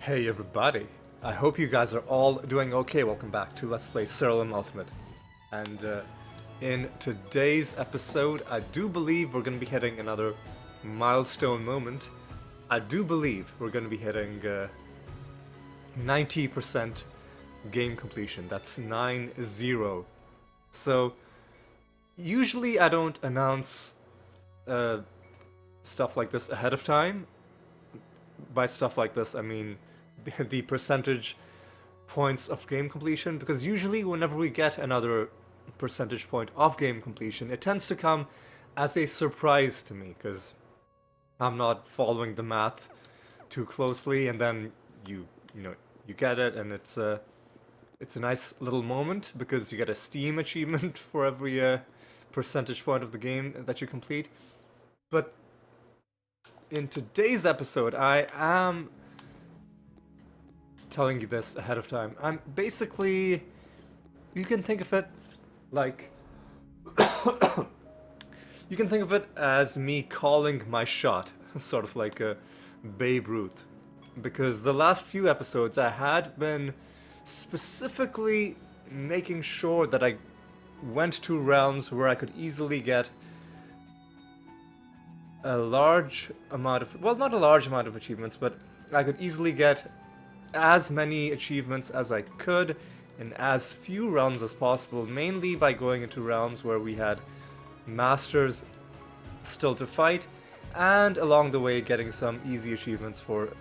Hey everybody, I hope you guys are all doing okay. Welcome back to Let's Play Siralim Ultimate. And in today's episode, I do believe we're going to be hitting another milestone moment. I do believe we're going to be hitting 90% game completion. That's 9-0. So, usually I don't announce stuff like this ahead of time. By stuff like this, I mean the percentage points of game completion, because usually whenever we get another percentage point of game completion, it tends to come as a surprise to me, because I'm not following the math too closely, and then you get it, and it's a nice little moment because you get a Steam achievement for every percentage point of the game that you complete. But in today's episode, I am telling you this ahead of time. I'm basically, you can think of it like, you can think of it as me calling my shot, sort of like a Babe Ruth. Because the last few episodes I had been specifically making sure that I went to realms where I could easily get a large amount of, well, not a large amount of achievements, but I could easily get as many achievements as I could in as few realms as possible, mainly by going into realms where we had masters still to fight, and along the way getting some easy achievements for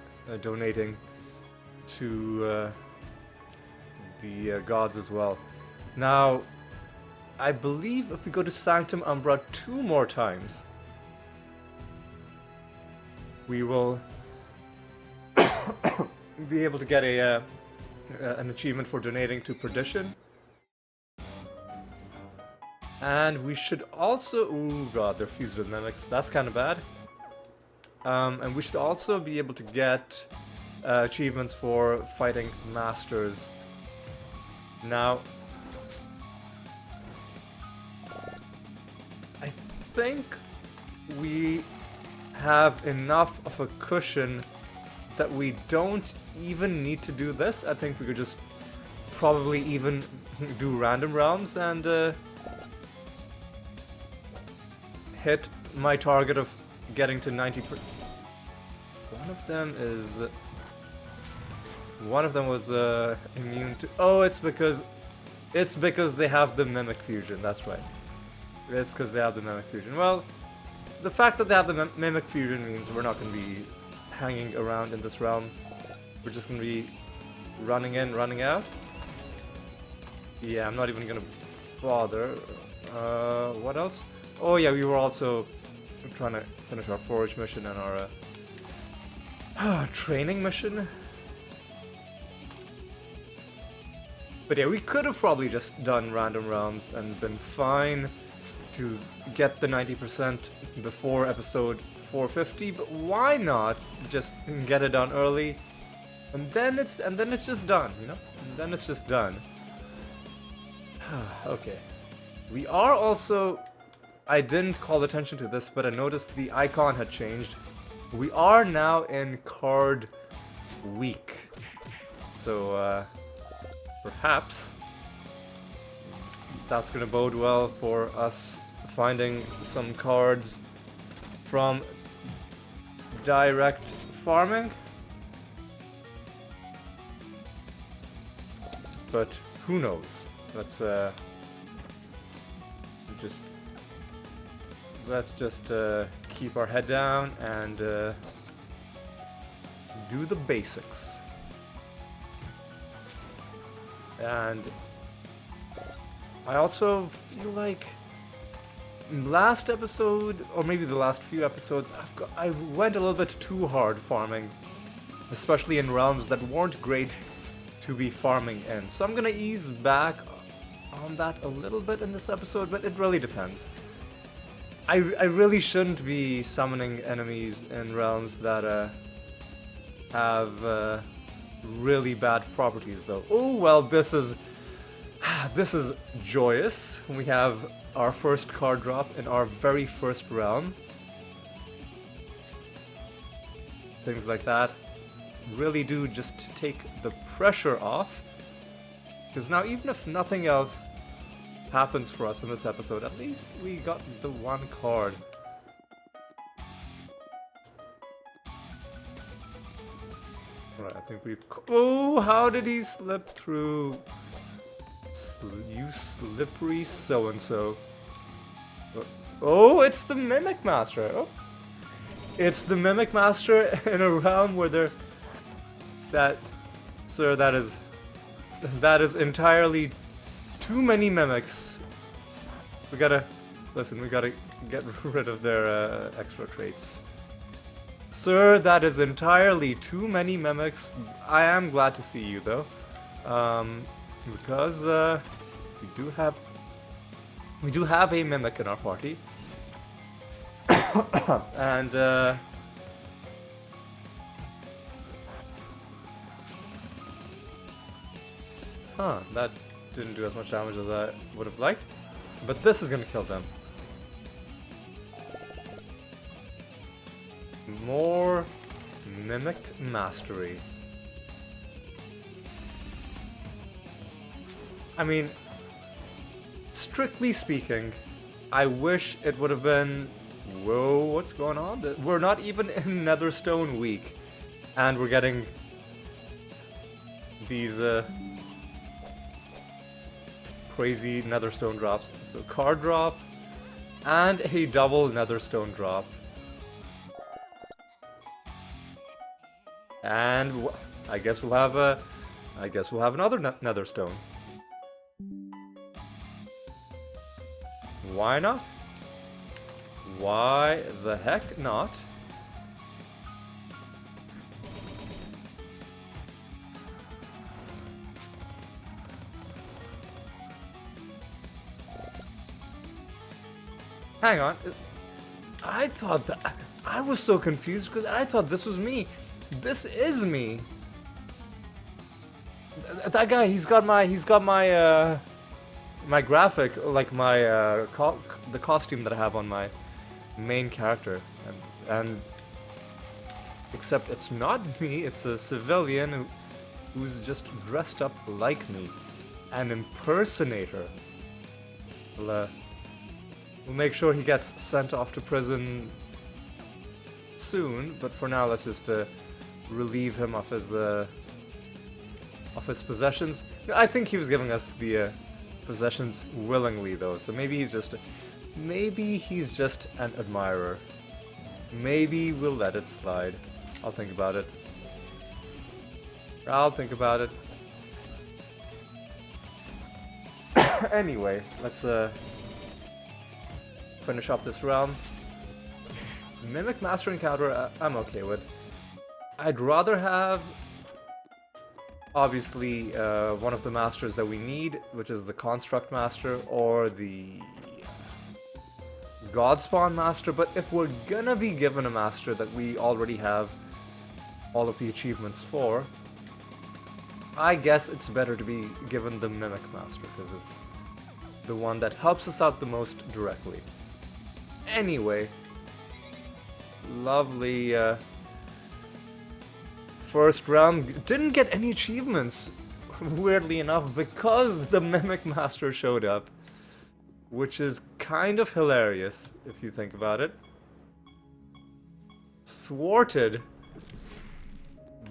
donating to the gods as well. Now, I believe if we go to Sanctum Umbra 2 more times, we will be able to get an achievement for donating to Perdition. And we should also... oh god, they're fused with mimics. That's kind of bad. And we should also be able to get achievements for fighting masters. Now, I think we have enough of a cushion that we don't even need to do this. I think we could just probably even do random rounds and hit my target of getting to 90%. One of them was immune to... oh, it's because they have the mimic fusion. That's right. It's because they have the mimic fusion. Well, the fact that they have the mimic fusion means we're not going to be hanging around in this realm. We're just going to be running in, running out. Yeah, I'm not even going to bother. What else? Oh yeah, we were also trying to finish our forage mission and our training mission. But yeah, we could have probably just done random rounds and been fine to get the 90% before episode 450, but why not just get it done early, and then it's just done, you know? And then it's just done. Okay. We are also... I didn't call attention to this, but I noticed the icon had changed. We are now in card week. So, perhaps that's gonna bode well for us finding some cards from direct farming. But who knows? Let's just keep our head down and do the basics. And I also feel like last episode, or maybe the last few episodes, I went a little bit too hard farming, especially in realms that weren't great to be farming in. So I'm gonna ease back on that a little bit in this episode, but it really depends. I really shouldn't be summoning enemies in realms that have really bad properties, though. Oh well, this is joyous. We have our first card drop in our very first realm. Things like that. really do just take the pressure off. Because now, even if nothing else happens for us in this episode, at least we got the one card. Alright, I think we've... Oh, how did he slip through? You slippery so-and-so. Oh, it's the Mimic Master. Oh. It's the Mimic Master in a realm where they're... Sir, that is entirely too many mimics. We gotta... Listen, we gotta get rid of their extra traits. Sir, that is entirely too many mimics. I am glad to see you, though. Because, we do have a mimic in our party. And, that didn't do as much damage as I would have liked. But this is gonna kill them. More Mimic Mastery. I mean, strictly speaking, I wish it would have been... Whoa, what's going on? We're not even in Netherstone week. And we're getting these crazy Netherstone drops. So card drop and a double Netherstone drop. And I guess we'll have another Netherstone. Why not? Why the heck not? Hang on. I thought that... I was so confused because I thought this was me. This is me. That guy, he's got my my graphic, like my the costume that I have on my main character, and except it's not me. It's a civilian who's just dressed up like me, an impersonator. We'll make sure he gets sent off to prison soon, but for now, let's just relieve him of his possessions. I think he was giving us the possessions willingly, though. So maybe he's just an admirer. Maybe we'll let it slide. I'll think about it. Anyway, let's finish up this round. Mimic Master encounter, I'm okay with. I'd rather have, obviously, one of the masters that we need, which is the Construct Master or the Godspawn Master, but if we're gonna be given a master that we already have all of the achievements for, I guess it's better to be given the Mimic Master, because it's the one that helps us out the most directly. Anyway, lovely first round. Didn't get any achievements, weirdly enough, because the Mimic Master showed up, which is kind of hilarious if you think about it. Thwarted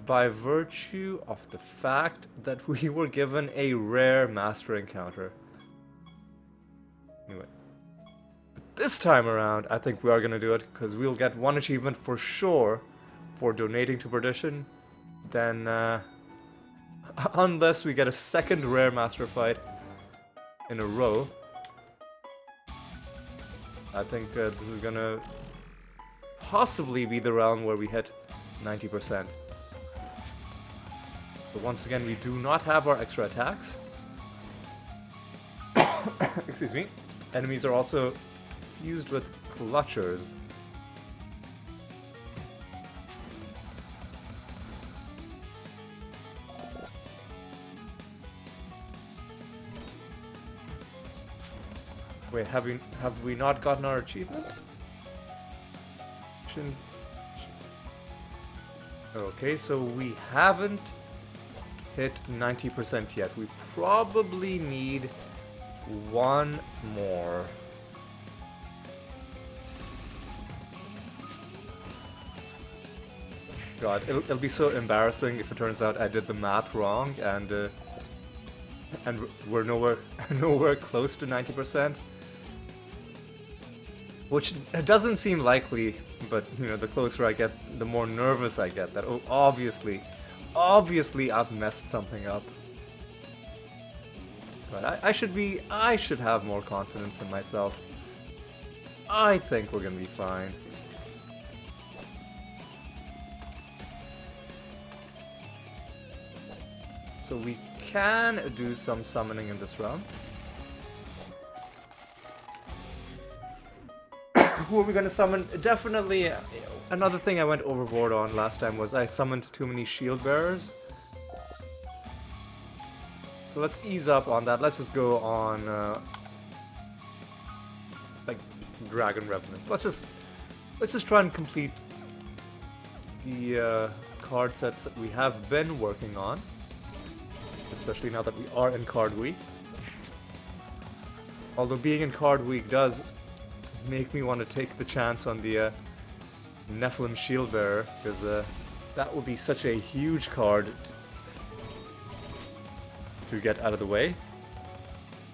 by virtue of the fact that we were given a rare master encounter. Anyway, but this time around, I think we are gonna do it, because we'll get one achievement for sure for donating to Perdition. Then, unless we get a second rare master fight in a row, I think this is gonna possibly be the round where we hit 90%. But once again, we do not have our extra attacks. Excuse me. Enemies are also fused with clutchers. Wait, have we not gotten our achievement? Okay, so we haven't hit 90% yet. We probably need one more. God, it'll be so embarrassing if it turns out I did the math wrong and we're nowhere close to 90%. Which doesn't seem likely, but you know, the closer I get, the more nervous I get that, oh, obviously I've messed something up. But I should have more confidence in myself. I think we're gonna be fine. So we can do some summoning in this round. Who are we gonna summon? Definitely, another thing I went overboard on last time was I summoned too many shield bearers. So let's ease up on that. Let's just go on like Dragon Revenants. Let's just try and complete the card sets that we have been working on, especially now that we are in card week. Although being in card week does make me want to take the chance on the Nephilim Shield Bearer, because that would be such a huge card to get out of the way.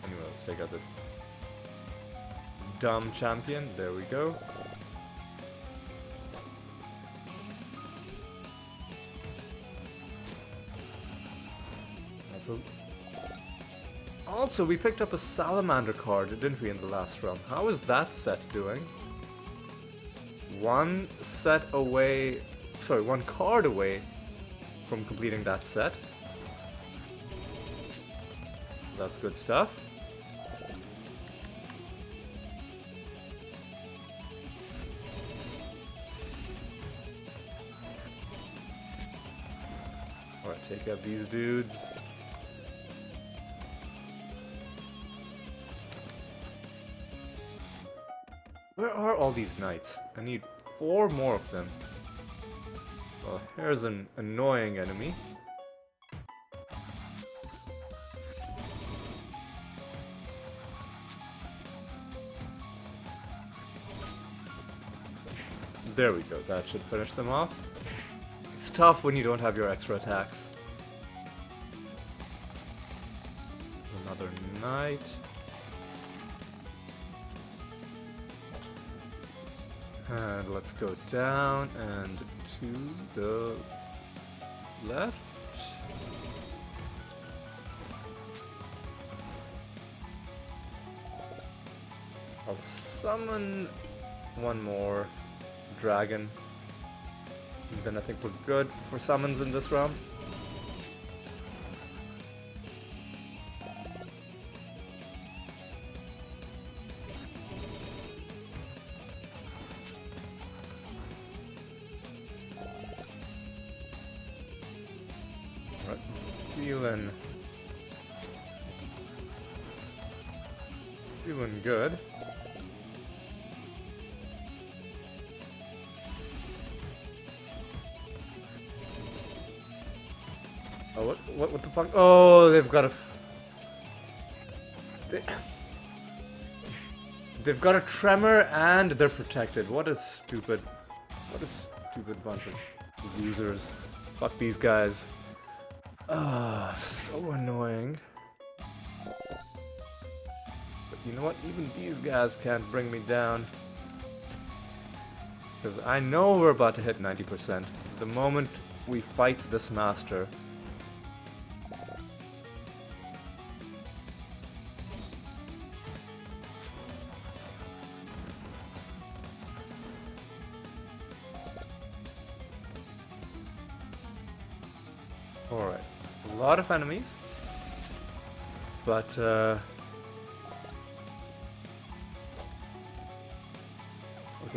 Anyway, let's take out this dumb champion. There we go. Also, we picked up a Salamander card, didn't we, in the last round? How is that set doing? One card away from completing that set. That's good stuff. Alright, take out these dudes. Where are all these knights? I need 4 more of them. Well, here's an annoying enemy. There we go, that should finish them off. It's tough when you don't have your extra attacks. Another knight. And let's go down and to the left. I'll summon one more dragon. And then I think we're good for summons in this round. Feeling good. Oh, what the fuck? Oh, they've got a... They've got a tremor and they're protected. What a stupid bunch of losers. Fuck these guys. Ah, so annoying. But you know what? Even these guys can't bring me down. Because I know we're about to hit 90%. The moment we fight this master. Alright. A lot of enemies. But, okay,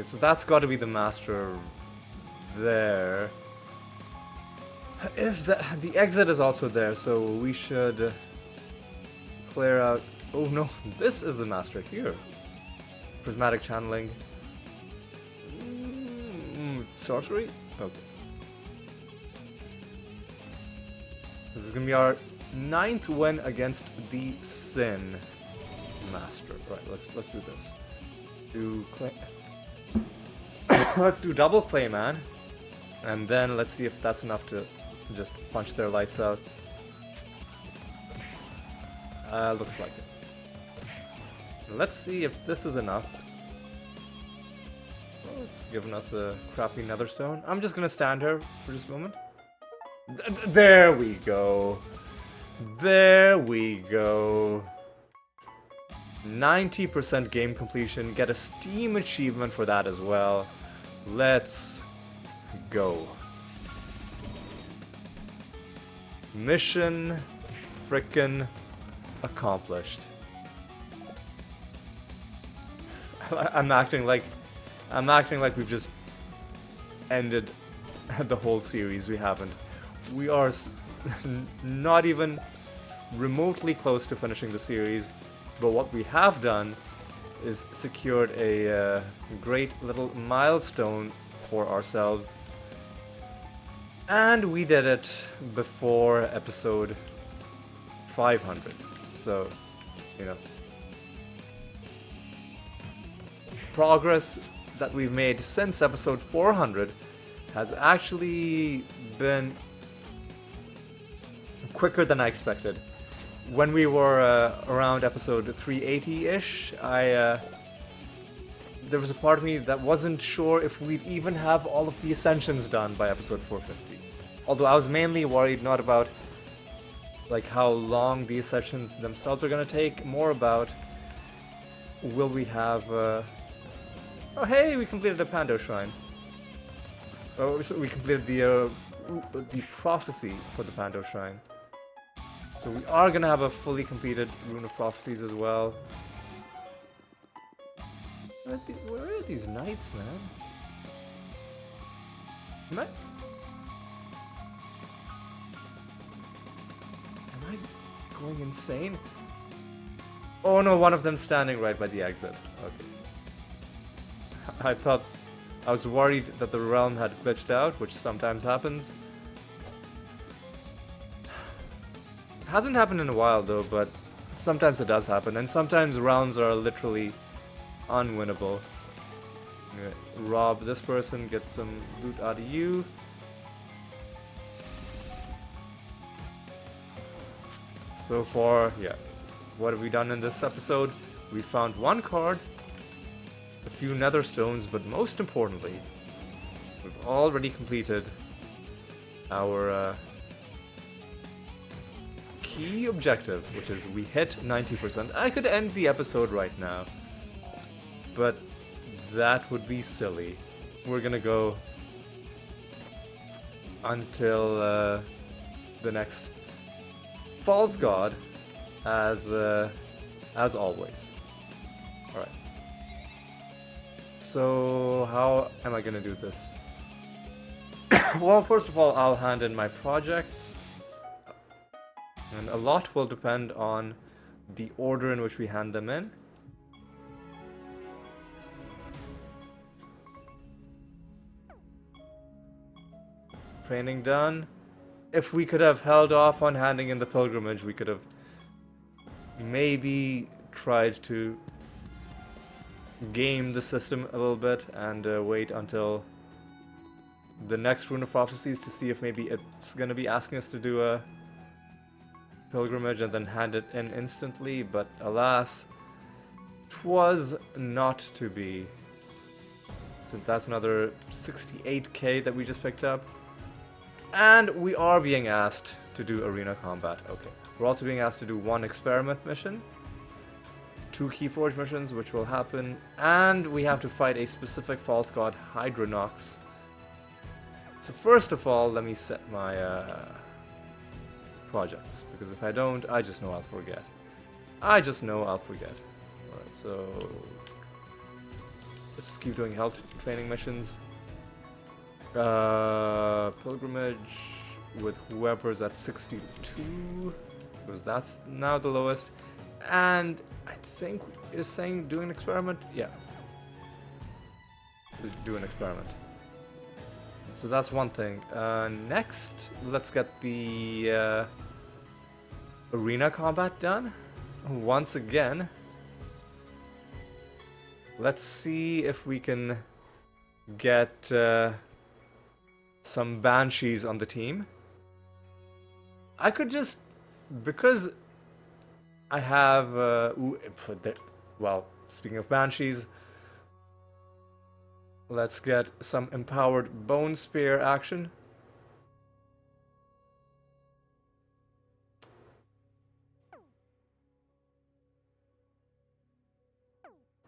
so that's got to be the master there. If the exit is also there, so we should clear out... Oh no, this is the master here. Prismatic channeling. Sorcery? Okay. This is gonna be our 9th win against the Sin Master. Right, let's do this. Do clay. Let's do double Clayman, and then let's see if that's enough to just punch their lights out. Looks like it. Let's see if this is enough. Well, it's given us a crappy nether stone. I'm just gonna stand here for just a moment. There we go. There we go. 90% game completion. Get a Steam achievement for that as well. Let's go. Mission frickin' accomplished. I'm acting like we've just ended the whole series. We haven't. We are not even remotely close to finishing the series, but what we have done is secured a great little milestone for ourselves, and we did it before episode 500. So, you know, progress that we've made since episode 400 has actually been quicker than I expected. When we were around episode 380-ish, there was a part of me that wasn't sure if we'd even have all of the ascensions done by episode 450. Although I was mainly worried not about like how long the ascensions themselves are gonna take, more about will we have oh hey, we completed a Pando Shrine. Oh, so we completed the prophecy for the Pando Shrine. So we are gonna have a fully completed Rune of Prophecies as well. Where are these knights, man? Am I going insane? Oh no, one of them standing right by the exit. Okay. I was worried that the realm had glitched out, which sometimes happens. Hasn't happened in a while though, but sometimes it does happen, and sometimes rounds are literally unwinnable. Rob this person, get some loot out of you. So far, yeah. What have we done in this episode? We found one card, a few nether stones, but most importantly, we've already completed our key objective, which is we hit 90%. I could end the episode right now, but that would be silly. We're gonna go until the next False God, as always. All right. So how am I gonna do this? Well, first of all, I'll hand in my projects. And a lot will depend on the order in which we hand them in. Training done. If we could have held off on handing in the pilgrimage, we could have maybe tried to game the system a little bit and wait until the next Rune of Prophecies to see if maybe it's going to be asking us to do a pilgrimage and then hand it in instantly, but alas, 'twas not to be. So that's another 68k that we just picked up. And we are being asked to do arena combat. Okay. We're also being asked to do one experiment mission, 2 Keyforge missions, which will happen, and we have to fight a specific false god, Hydronox. So first of all, let me set my projects, because if I don't, I just know I'll forget. Alright, so let's just keep doing health training missions. Pilgrimage with whoever's at 62, because that's now the lowest. And I think is saying do an experiment. Yeah, to do an experiment. So that's one thing. Next, let's get the arena combat done. Once again. Let's see if we can get some Banshees on the team. I could just... Because I have... well, speaking of Banshees, let's get some empowered Bone Spear action.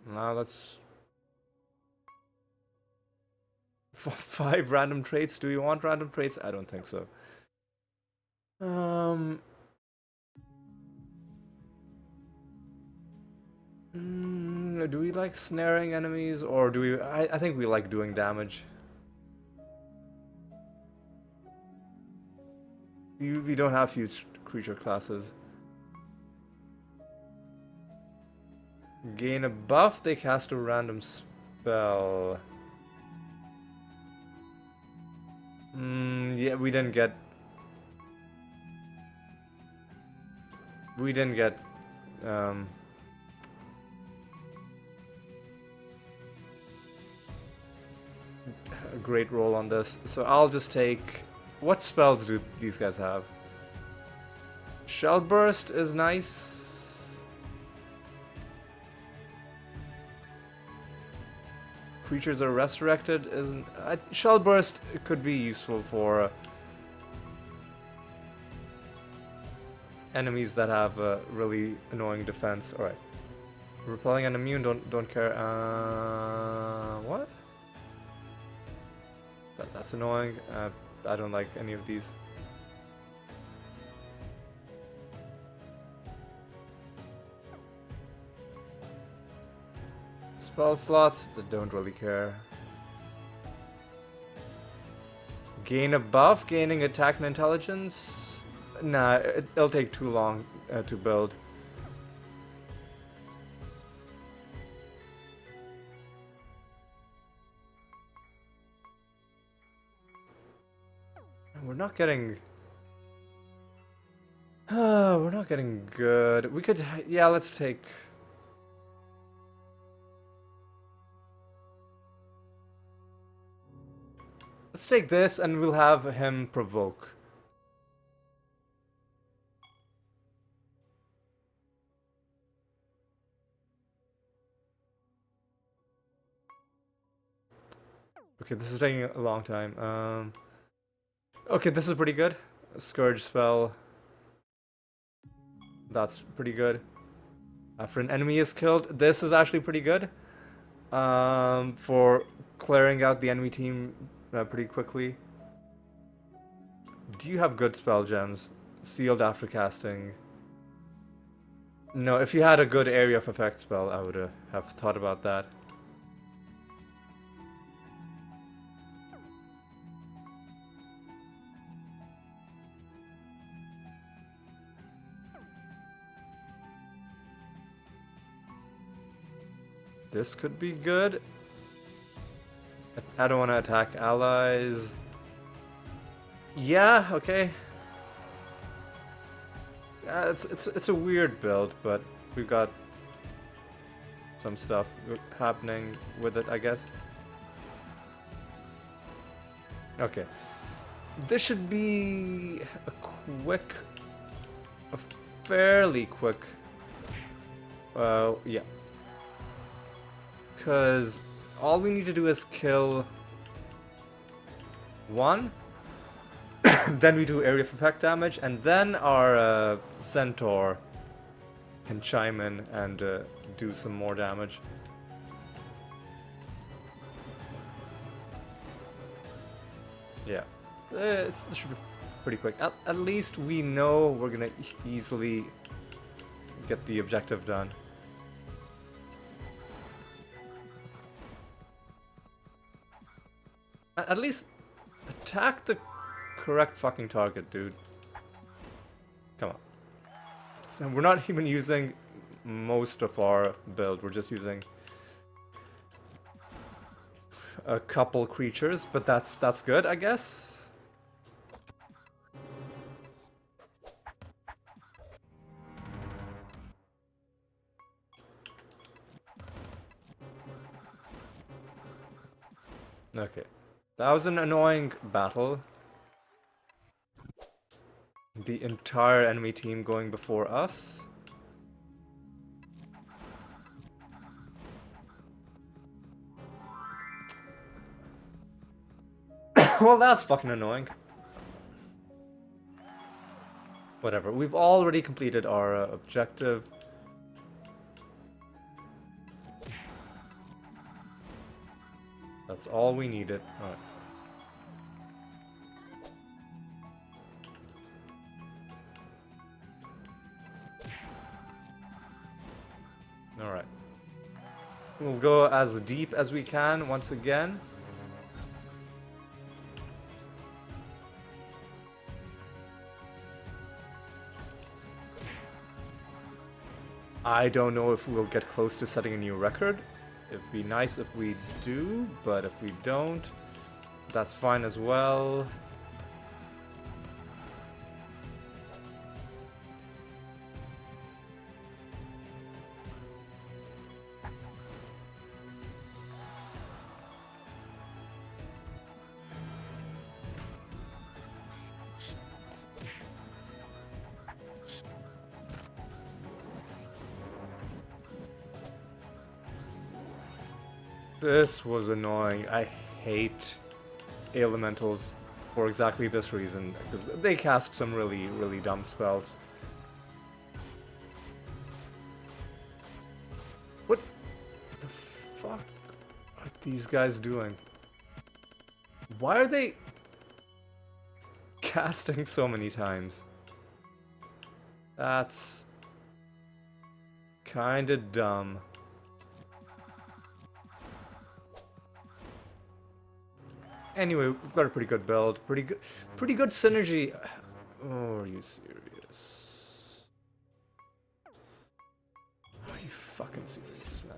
Now let's... 5 random traits. Do you want random traits? I don't think so. Do we like snaring enemies, or do we... I think we like doing damage. We don't have few creature classes. Gain a buff, they cast a random spell. Yeah, we didn't get... a great roll on this, so I'll just take... What spells do these guys have? Shell Burst is nice. Creatures are resurrected isn't... Shell Burst could be useful for enemies that have a really annoying defense. Alright. Repelling and immune, don't care. What? That's annoying. I don't like any of these. Spell slots, I don't really care. Gain a buff, gaining attack and intelligence. Nah, it'll take too long to build. We're not getting... we're not getting good. We could... Yeah, let's take... Let's take this and we'll have him provoke. Okay, this is taking a long time. Okay, this is pretty good. Scourge spell. That's pretty good. After an enemy is killed, this is actually pretty good. For clearing out the enemy team pretty quickly. Do you have good spell gems? Sealed after casting. No, if you had a good area of effect spell, I would have thought about that. This could be good. I don't want to attack allies. Yeah, okay. It's a weird build, but we've got some stuff happening with it, I guess. Okay. This should be a fairly quick, yeah. Because all we need to do is kill one, then we do area of effect damage, and then our centaur can chime in and do some more damage. Yeah, this should be pretty quick. At least we know we're gonna easily get the objective done. At least attack the correct fucking target, dude. Come on. So we're not even using most of our build, we're just using... a couple creatures, but that's good, I guess. Okay. That was an annoying battle. The entire enemy team going before us. Well, that's fucking annoying. Whatever. We've already completed our objective. That's all we needed. Alright. Alright. We'll go as deep as we can once again. I don't know if we'll get close to setting a new record. It'd be nice if we do, but if we don't, that's fine as well. This was annoying. I hate elementals for exactly this reason, because they cast some really, really dumb spells. What the fuck are these guys doing? Why are they casting so many times? That's kinda dumb. Anyway, we've got a pretty good build, pretty good synergy. Oh, are you serious? Are you fucking serious, man?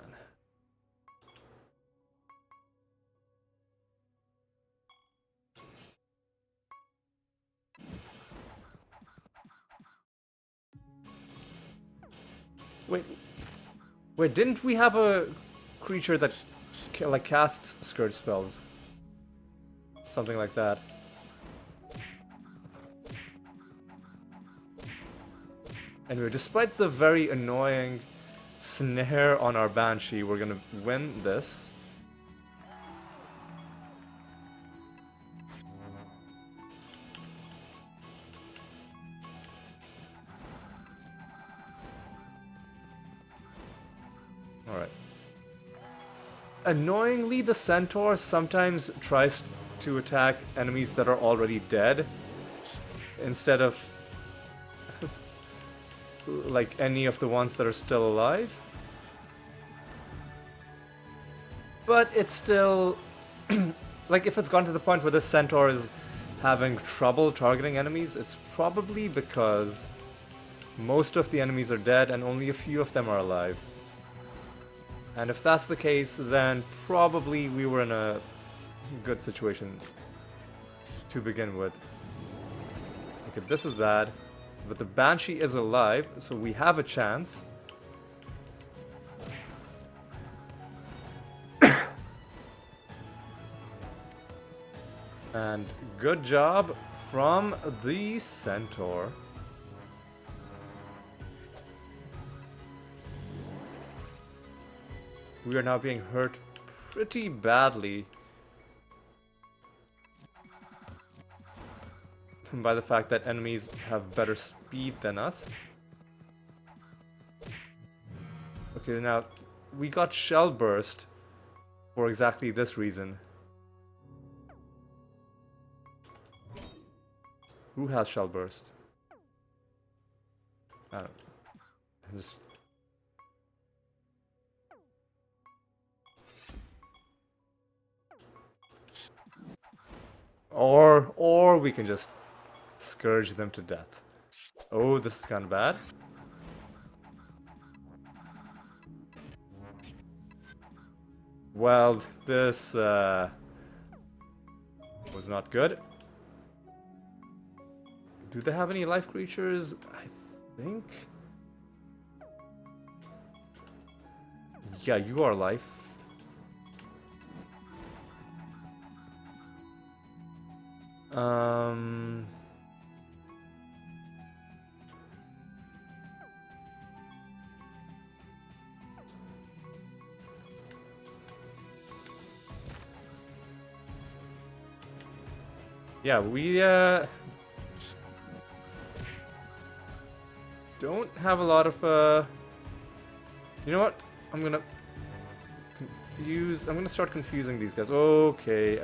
Wait, didn't we have a creature that like casts skirt spells? Something like that. Anyway, despite the very annoying snare on our Banshee, we're gonna win this. Alright. Annoyingly, the Centaur sometimes tries to attack enemies that are already dead instead of like any of the ones that are still alive. But it's still like if it's gone to the point where the Centaur is having trouble targeting enemies, it's probably because most of the enemies are dead and only a few of them are alive. And if that's the case, then probably we were in a good situation to begin with. Okay, this is bad, but the Banshee is alive, so we have a chance. And good job from the Centaur. We are now being hurt pretty badly by the fact that enemies have better speed than us. Okay, now we got Shell Burst for exactly this reason. Who has Shell Burst? I don't know. Just or we can just scourge them to death. Oh, this is kind of bad. Well, this was not good. Do they have any life creatures? I think. Yeah, you are life. Yeah, we don't have a lot of you know what? I'm gonna start confusing these guys. Okay,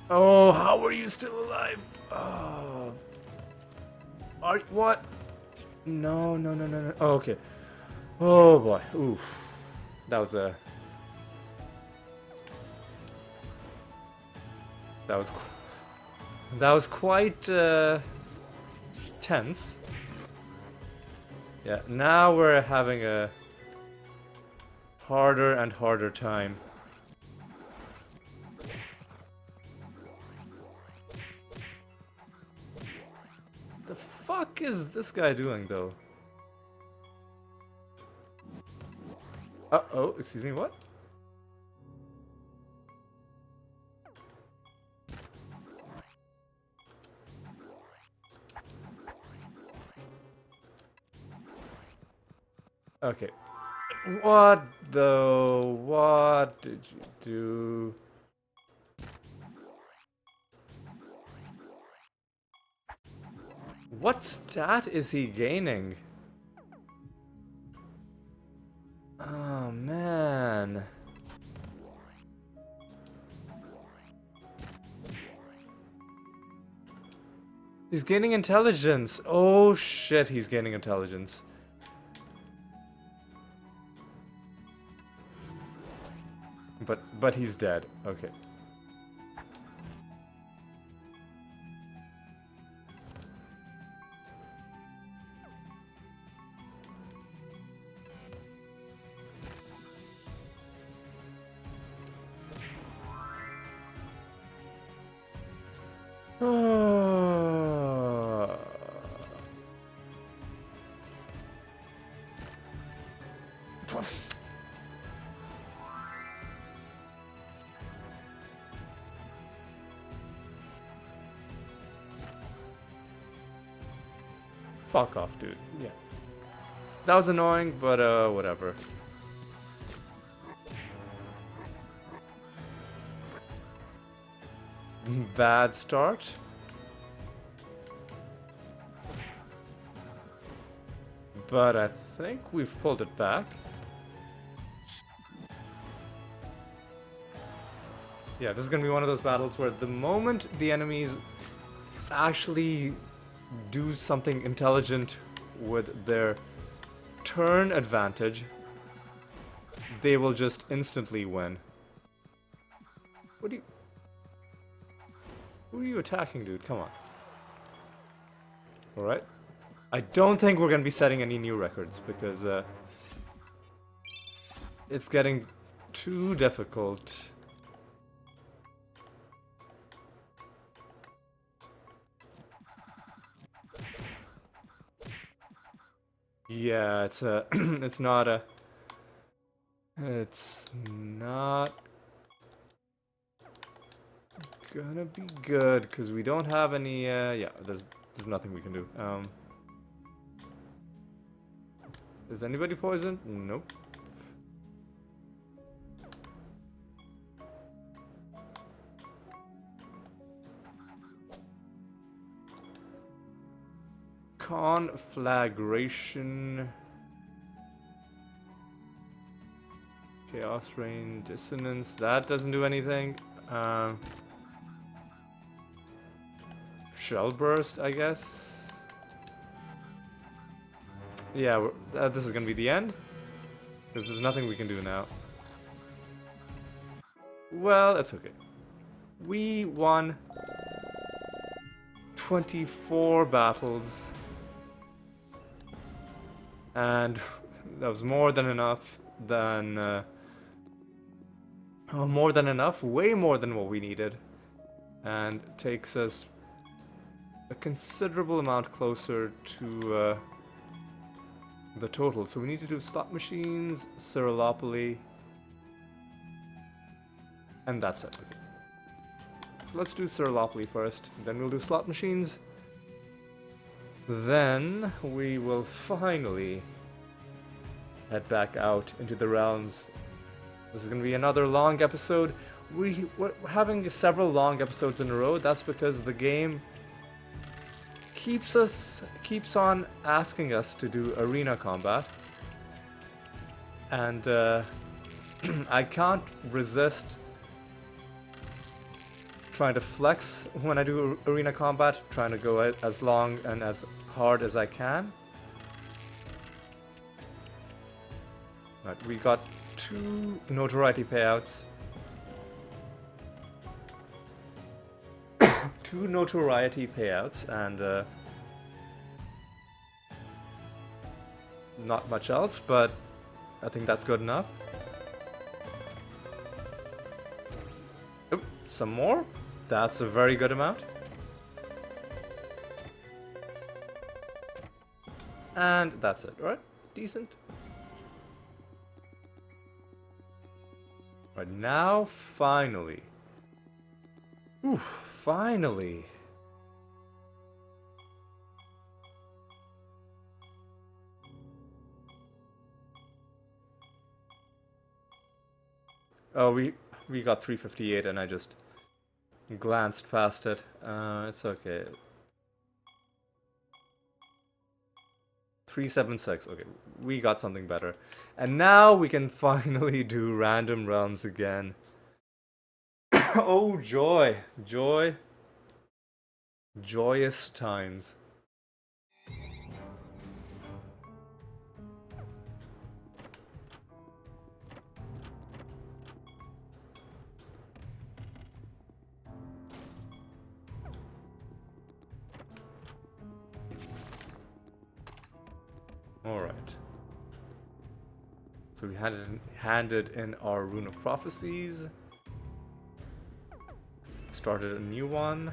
oh, how are you still alive? Oh. What? No, no, no, no, no. Oh, okay. Oh boy. Oof. That was a. That was. That was quite tense. Yeah. Now we're having a harder and harder time. The fuck is this guy doing though? Uh-oh, excuse me, what? Okay. What though? What did you do? What stat is he gaining? Oh man. He's gaining intelligence. Oh shit, he's gaining intelligence. But he's dead. Okay. Fuck off, dude. Yeah. That was annoying, but whatever. Bad start. But I think we've pulled it back. Yeah, this is gonna be one of those battles where the moment the enemies actually do something intelligent with their turn advantage, they will just instantly win. What do you... Who are you attacking, dude? Come on. Alright. I don't think we're gonna be setting any new records, because it's getting too difficult. Yeah, it's a... it's not a... It's not gonna be good, because we don't have any, yeah, there's nothing we can do. Is anybody poisoned? Nope. Conflagration. Chaos Rain, Dissonance, that doesn't do anything. Shell Burst, I guess. Yeah, this is gonna be the end. Because there's nothing we can do now. Well, it's okay. We won 24 battles. And that was more than enough way more than what we needed. And takes us a considerable amount closer to the total. So we need to do slot machines, Siralopoly, and that's it. Okay. So let's do Siralopoly first, then we'll do slot machines. Then we will finally head back out into the realms. This is going to be another long episode. We're having several long episodes in a row. That's because the game keeps on asking us to do arena combat, and I can't resist trying to flex when I do arena combat, trying to go as long and as hard as I can. Right, we got 2 notoriety payouts. 2 notoriety payouts, and not much else, but I think that's good enough. Oh, some more? That's a very good amount. And that's it, right? Decent. Right, now finally. Oof, finally. Oh, we got 358 and I just glanced past it. It's okay. 376. Okay, we got something better. And now we can finally do random realms again. Oh, joy. Joy. Joyous times. Alright. So we handed in our Rune of Prophecies. Started a new one.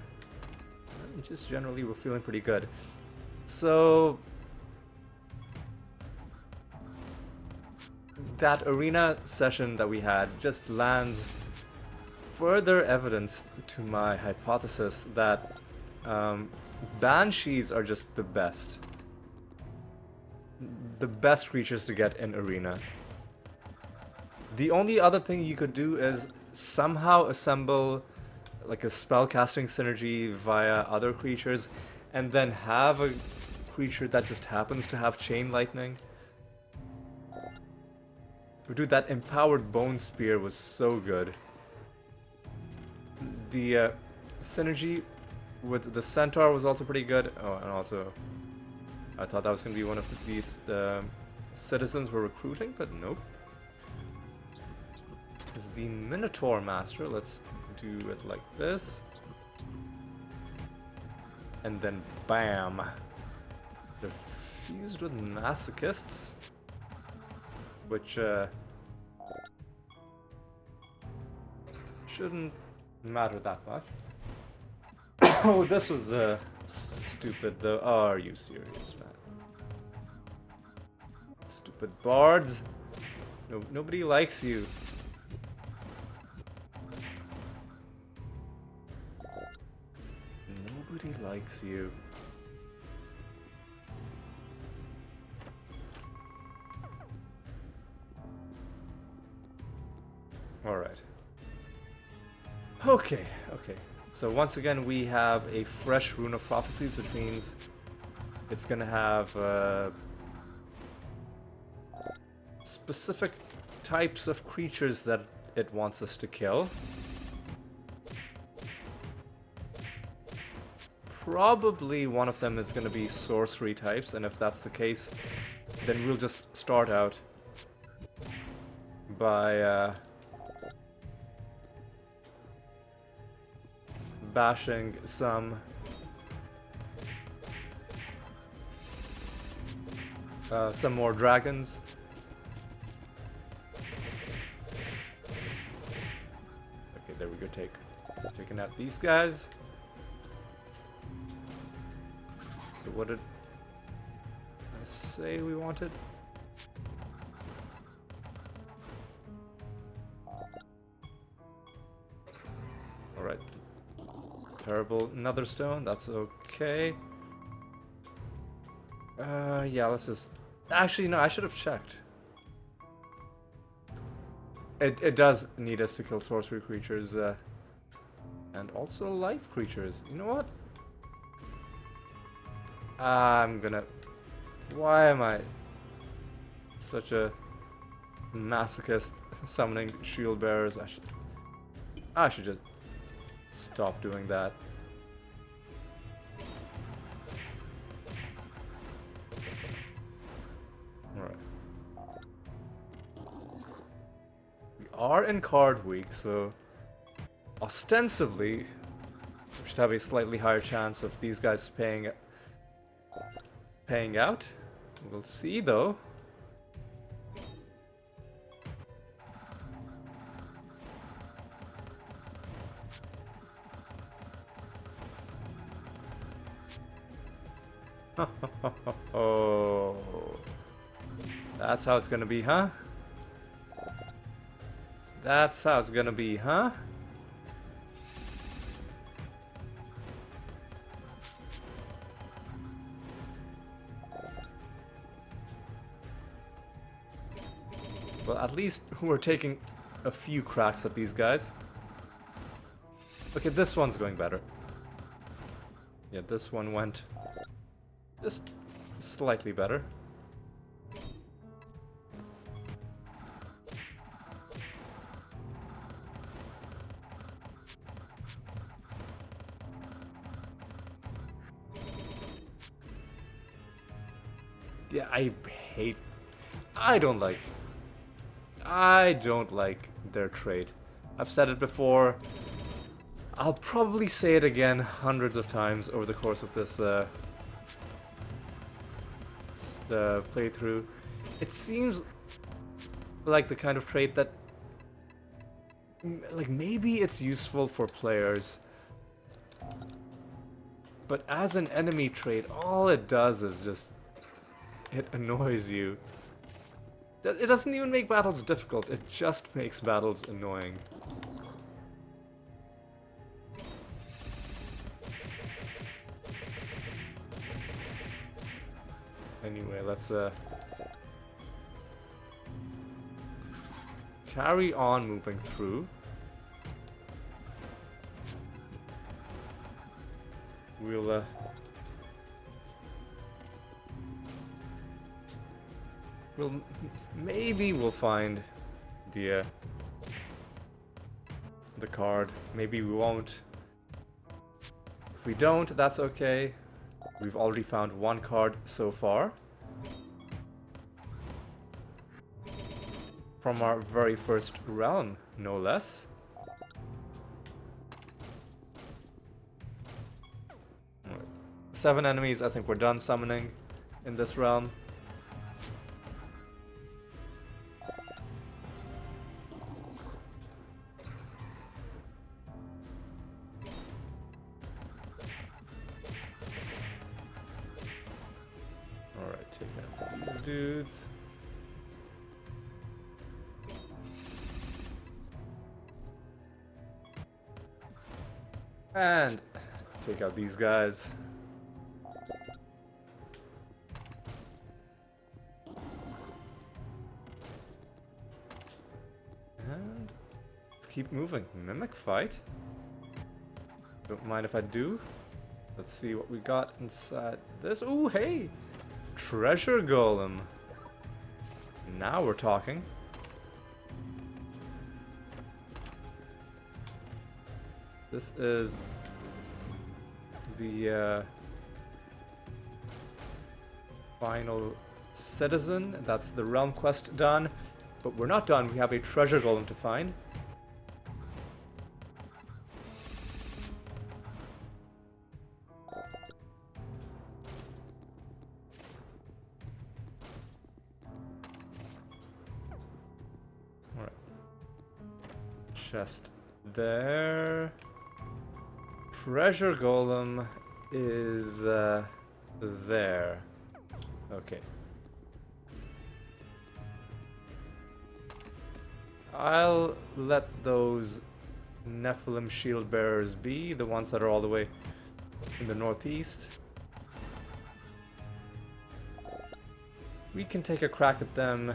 And just generally we're feeling pretty good. So that arena session that we had just lands further evidence to my hypothesis that Banshees are just the best. The best creatures to get in arena. The only other thing you could do is somehow assemble like a spellcasting synergy via other creatures, and then have a creature that just happens to have chain lightning. But dude, that empowered bone spear was so good. The synergy with the centaur was also pretty good. Oh, and also I thought that was going to be one of these citizens we're recruiting, but nope. Is the Minotaur Master. Let's do it like this. And then bam! They're fused with Masochists, which shouldn't matter that much. Oh, this was stupid though. Oh, are you serious, man? Stupid bards. No, nobody likes you. Nobody likes you. Alright. Okay, okay. So once again we have a fresh Rune of Prophecies, which means it's gonna have specific types of creatures that it wants us to kill. Probably one of them is gonna be sorcery types, and if that's the case, then we'll just start out by bashing some more dragons. Okay, there we go. Taking out these guys. So what did I say we wanted? Alright. Terrible. Another stone. That's okay. Yeah, let's just... Actually, no, I should have checked. It does need us to kill sorcery creatures, and also life creatures. You know what? I'm gonna... Why am I such a masochist summoning shield bearers? I should just stop doing that. Alright. We are in card week, so ostensibly we should have a slightly higher chance of these guys paying out. We'll see though. Oh, that's how it's gonna be, huh? That's how it's gonna be, huh? Well, at least we're taking a few cracks at these guys. Okay, this one's going better. Yeah, this one went just slightly better. Yeah, I don't like their trait. I've said it before. I'll probably say it again hundreds of times over the course of this playthrough. It seems like the kind of trait that, like, maybe it's useful for players, but as an enemy trait, all it does is just, it annoys you. It doesn't even make battles difficult, it just makes battles annoying. Anyway, let's carry on moving through. We'll maybe we'll find the card. Maybe we won't. If we don't, that's okay. We've already found one card so far. From our very first realm, no less. Right. 7 enemies, I think we're done summoning in this realm. Alright, take out these dudes. And take out these guys. And let's keep moving. Mimic fight. Don't mind if I do. Let's see what we got inside this. Ooh, hey! Treasure golem. Now we're talking. This is the final citizen. That's the realm quest done. But we're not done. We have a treasure golem to find. Alright. Chest there. Treasure golem is there. Okay. I'll let those Nephilim shield bearers be, the ones that are all the way in the northeast. We can take a crack at them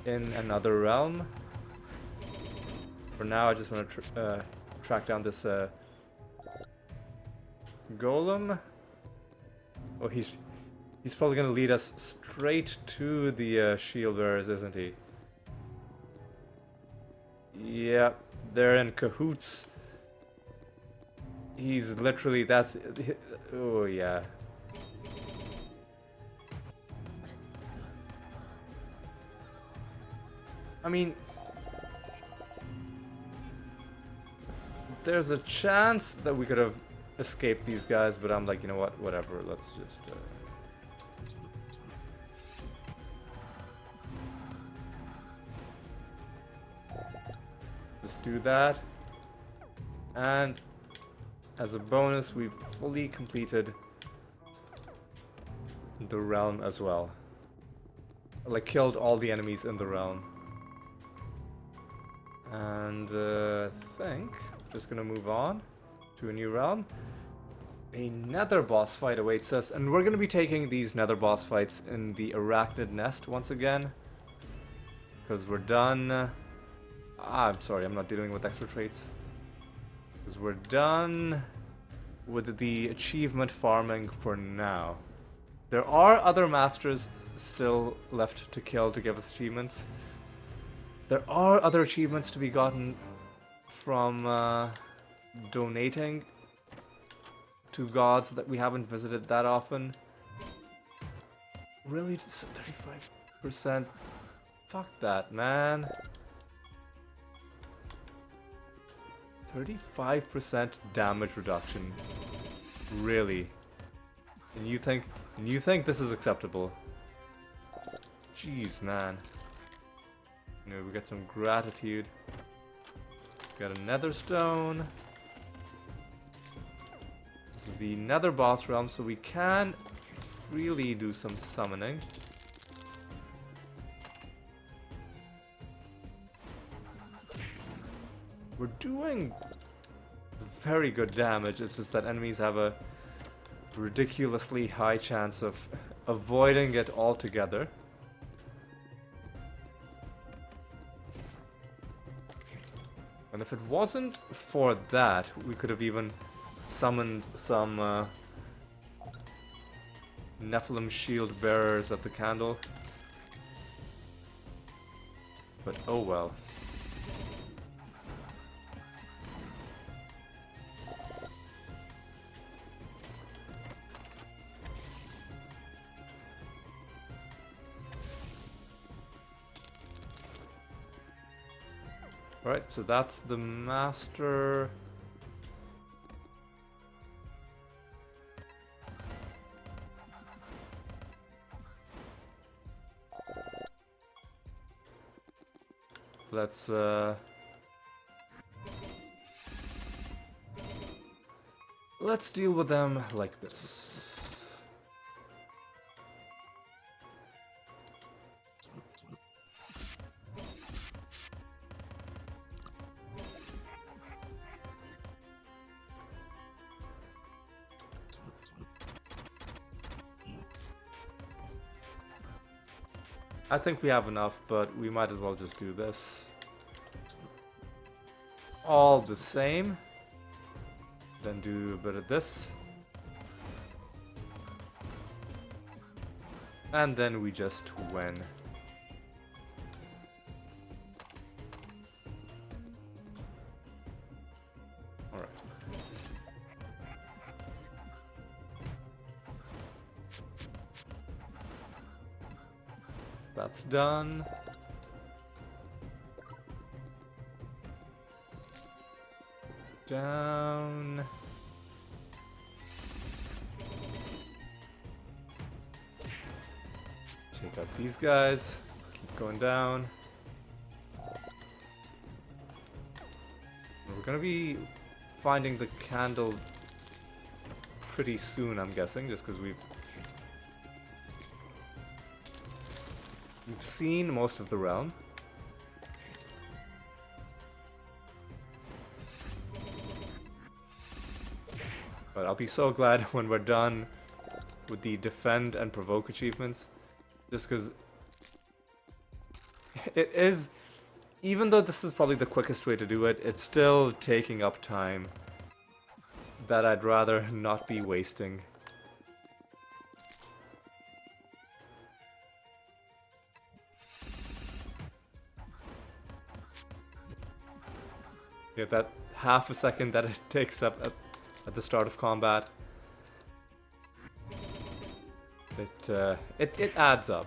in another realm. For now, I just want to track down this golem. Oh, he's probably going to lead us straight to the shield bearers, isn't he? Yeah, they're in cahoots. He's literally, that's... Oh, yeah. I mean... There's a chance that we could have escaped these guys, but I'm like, you know what, whatever, let's just... Just do that. And as a bonus, we've fully completed the realm as well. Like, killed all the enemies in the realm. And I think I'm just gonna move on to a new realm. A nether boss fight awaits us, and we're gonna be taking these nether boss fights in the arachnid nest once again. Because we're done. I'm sorry, I'm not dealing with extra traits. Because we're done with the achievement farming for now. There are other masters still left to kill to give us achievements. There are other achievements to be gotten from donating to gods that we haven't visited that often. Really? 35%? Fuck that, man. 35% damage reduction. Really? And you think this is acceptable? Jeez, man. You know, we got some gratitude. Got a nether stone. This is the nether boss realm, so we can really do some summoning. We're doing very good damage, it's just that enemies have a ridiculously high chance of avoiding it altogether. And if it wasn't for that, we could have even summoned some Nephilim shield bearers at the candle. But oh well. Alright, so that's the master. Let's deal with them like this. I think we have enough, but we might as well just do this. All the same. Then do a bit of this. And then we just win. Alright. That's done. down. Take out these guys. Keep going down. We're gonna be finding the candle pretty soon, I'm guessing, just because we've seen most of the realm. But I'll be so glad when we're done with the defend and provoke achievements, just because it is, even though this is probably the quickest way to do it, it's still taking up time that I'd rather not be wasting. Yeah, that half a second that it takes up at the start of combat, it adds up.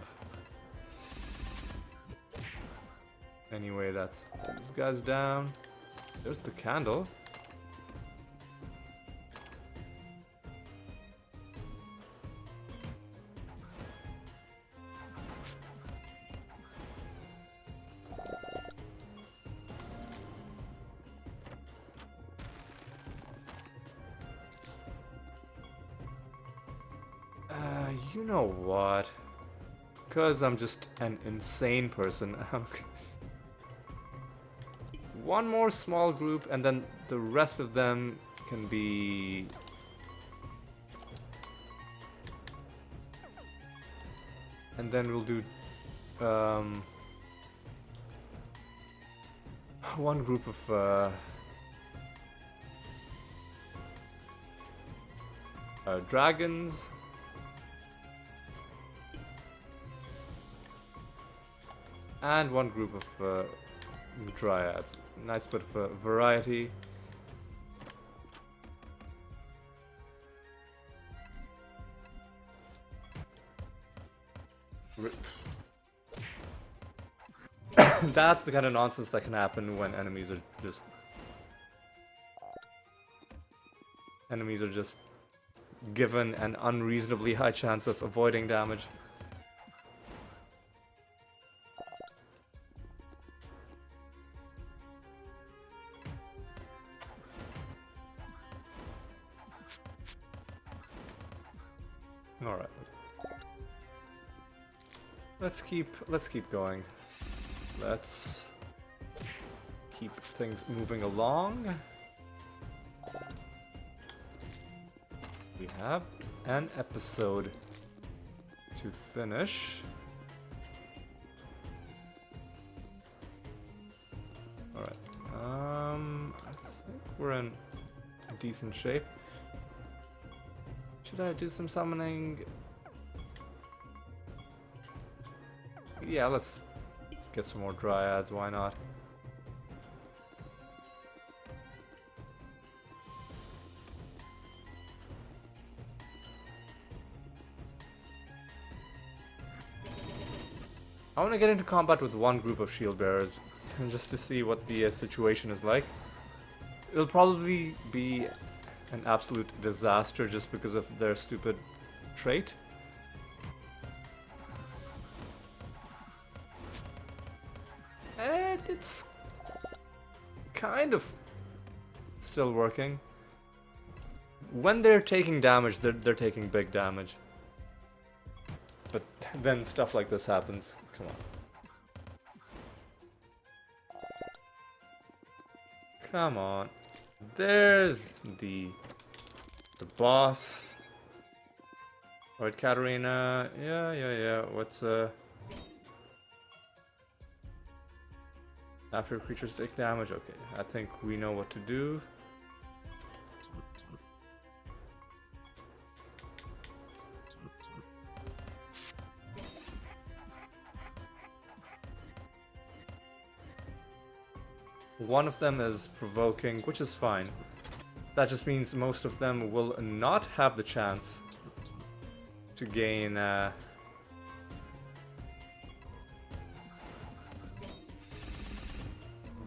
Anyway, that's these guys down. There's the candle. You know what? Because I'm just an insane person. One more small group, and then the rest of them can be... And then we'll do... one group of... dragons. And one group of dryads. Nice bit of variety. That's the kind of nonsense that can happen when enemies are just... Enemies are just given an unreasonably high chance of avoiding damage. Alright. Let's keep going. Let's keep things moving along. We have an episode to finish. Alright. I think we're in decent shape. Should I do some summoning? Yeah, let's get some more dryads, why not? I want to get into combat with one group of shield bearers, just to see what the situation is like. It'll probably be an absolute disaster just because of their stupid trait. And it's kind of still working. When they're taking damage, they're taking big damage. But then stuff like this happens. Come on. Come on. There's the boss. Alright, Katarina. Yeah. What's after creatures take damage? Okay, I think we know what to do. One of them is provoking, which is fine. That just means most of them will not have the chance to gain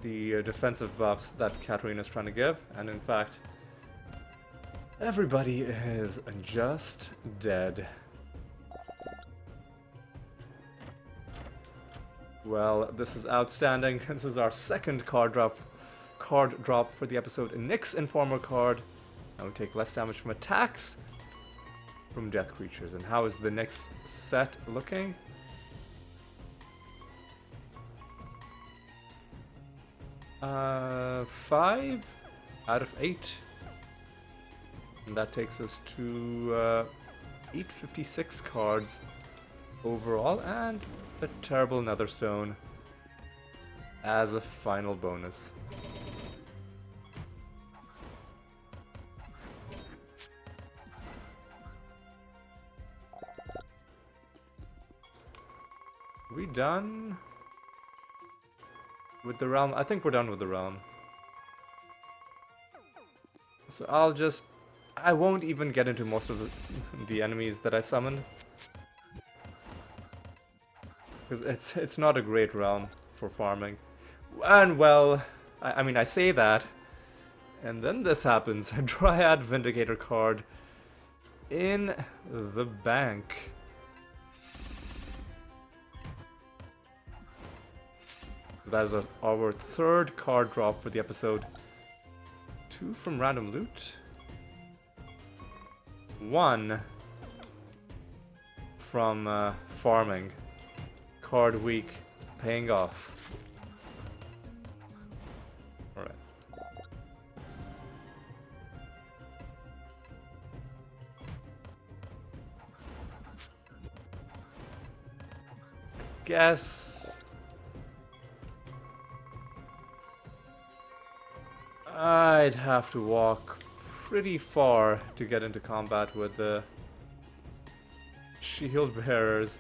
the defensive buffs that Katarina's trying to give, and in fact, everybody is just dead. Well, this is outstanding. This is our second card drop for the episode. Nyx Informer card. Now we take less damage from attacks from death creatures. And how is the Nyx set looking? Uh, 5 out of 8. And that takes us to 856 cards overall, and a terrible Netherstone as a final bonus. We done with the realm? I think we're done with the realm. So I won't even get into most of the enemies that I summoned, because it's not a great realm for farming. And well, I mean, I say that, and then this happens. A Dryad Vindicator card in the bank. That is our third card drop for the episode. 2 from random loot. 1 from farming. Card week paying off. Alright. Guess I'd have to walk pretty far to get into combat with the shield bearers.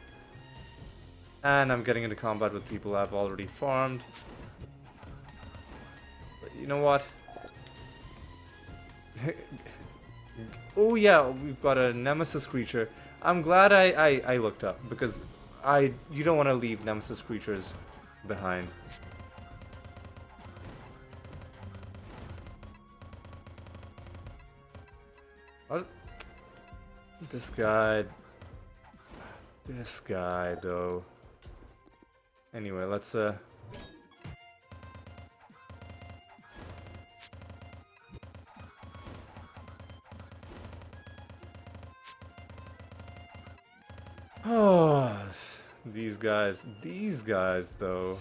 And I'm getting into combat with people I've already farmed. But you know what? Oh yeah, we've got a nemesis creature. I'm glad I looked up, because you don't want to leave nemesis creatures behind. What? This guy though. Anyway, let's oh, these guys though.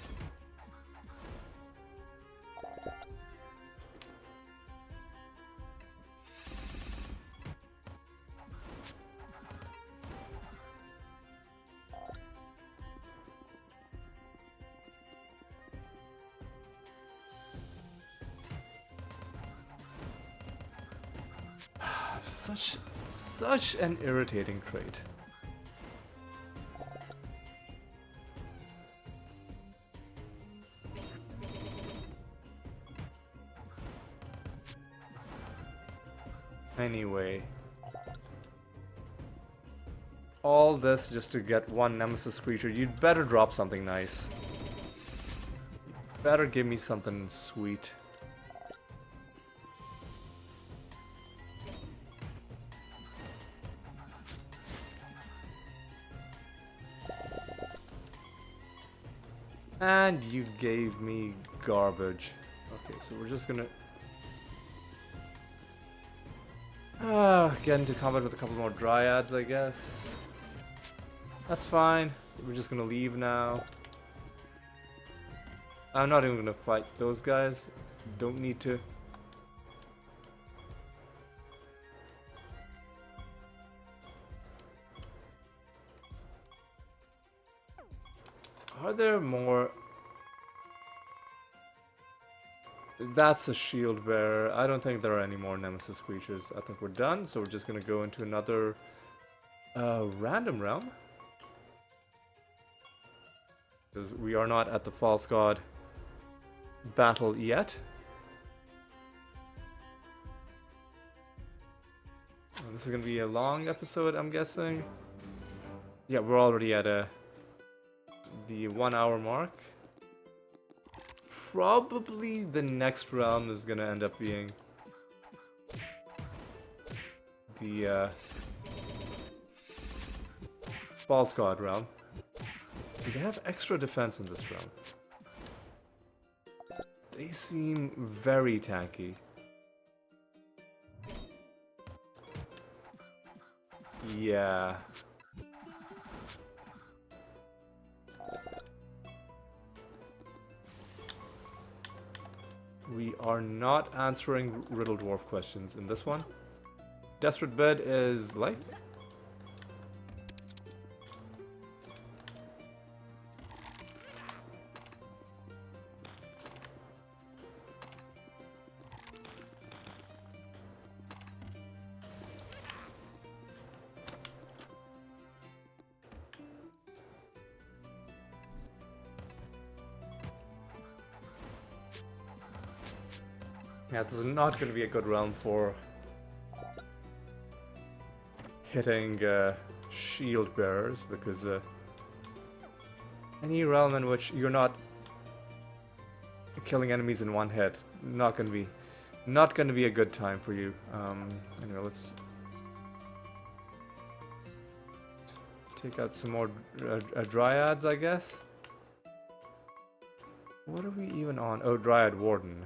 Such an irritating trait. Anyway, all this just to get one nemesis creature. You'd better drop something nice. You'd better give me something sweet. And you gave me garbage. Okay, so we're just gonna get into combat with a couple more dryads, I guess. That's fine. We're just gonna leave now. I'm not even gonna fight those guys. Don't need to. Are there more? That's a shield bearer. I don't think there are any more nemesis creatures. I think we're done, so we're just gonna go into another random realm. Because we are not at the false god battle yet. And this is gonna be a long episode, I'm guessing. Yeah, we're already at the 1 hour mark. probably the next realm is gonna end up being the False God realm. Do they have extra defense in this realm? They seem very tanky. Yeah. We are not answering Riddle Dwarf questions in this one. Desperate Bid is life. Yeah, this is not going to be a good realm for hitting shield bearers, because any realm in which you're not killing enemies in one hit, not going to be a good time for you. Anyway, let's take out some more dryads, I guess. What are we even on? Oh, Dryad Warden.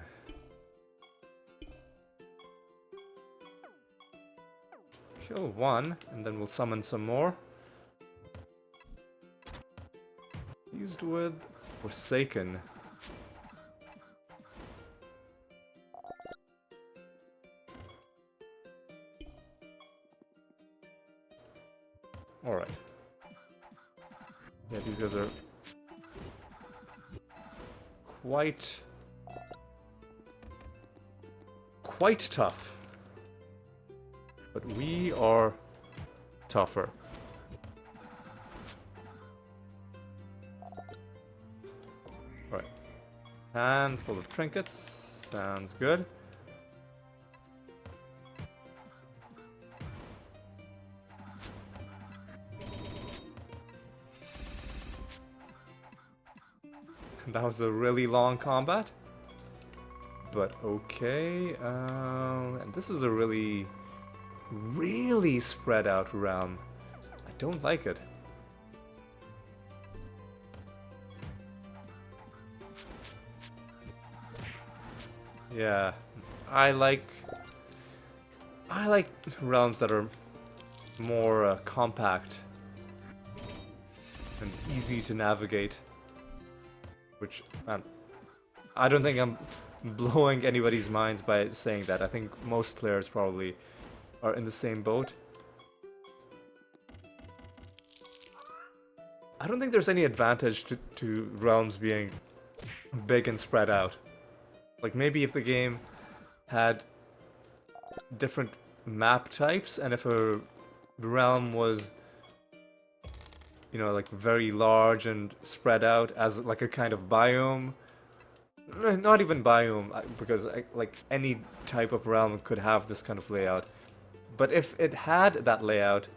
Kill one, and then we'll summon some more. Used with Forsaken. Alright. Yeah, these guys are quite tough. But we are tougher. Right. Handful of trinkets. Sounds good. That was a really long combat. But okay. And this is a really spread out realm. I don't like it. Yeah, I like realms that are more compact and easy to navigate. Which I don't think I'm blowing anybody's minds by saying that. I think most players probably are in the same boat. I don't think there's any advantage to realms being big and spread out. Like, maybe if the game had different map types, and if a realm was, you know, like very large and spread out as like a kind of biome. Not even biome, because like any type of realm could have this kind of layout. But if it had that layout,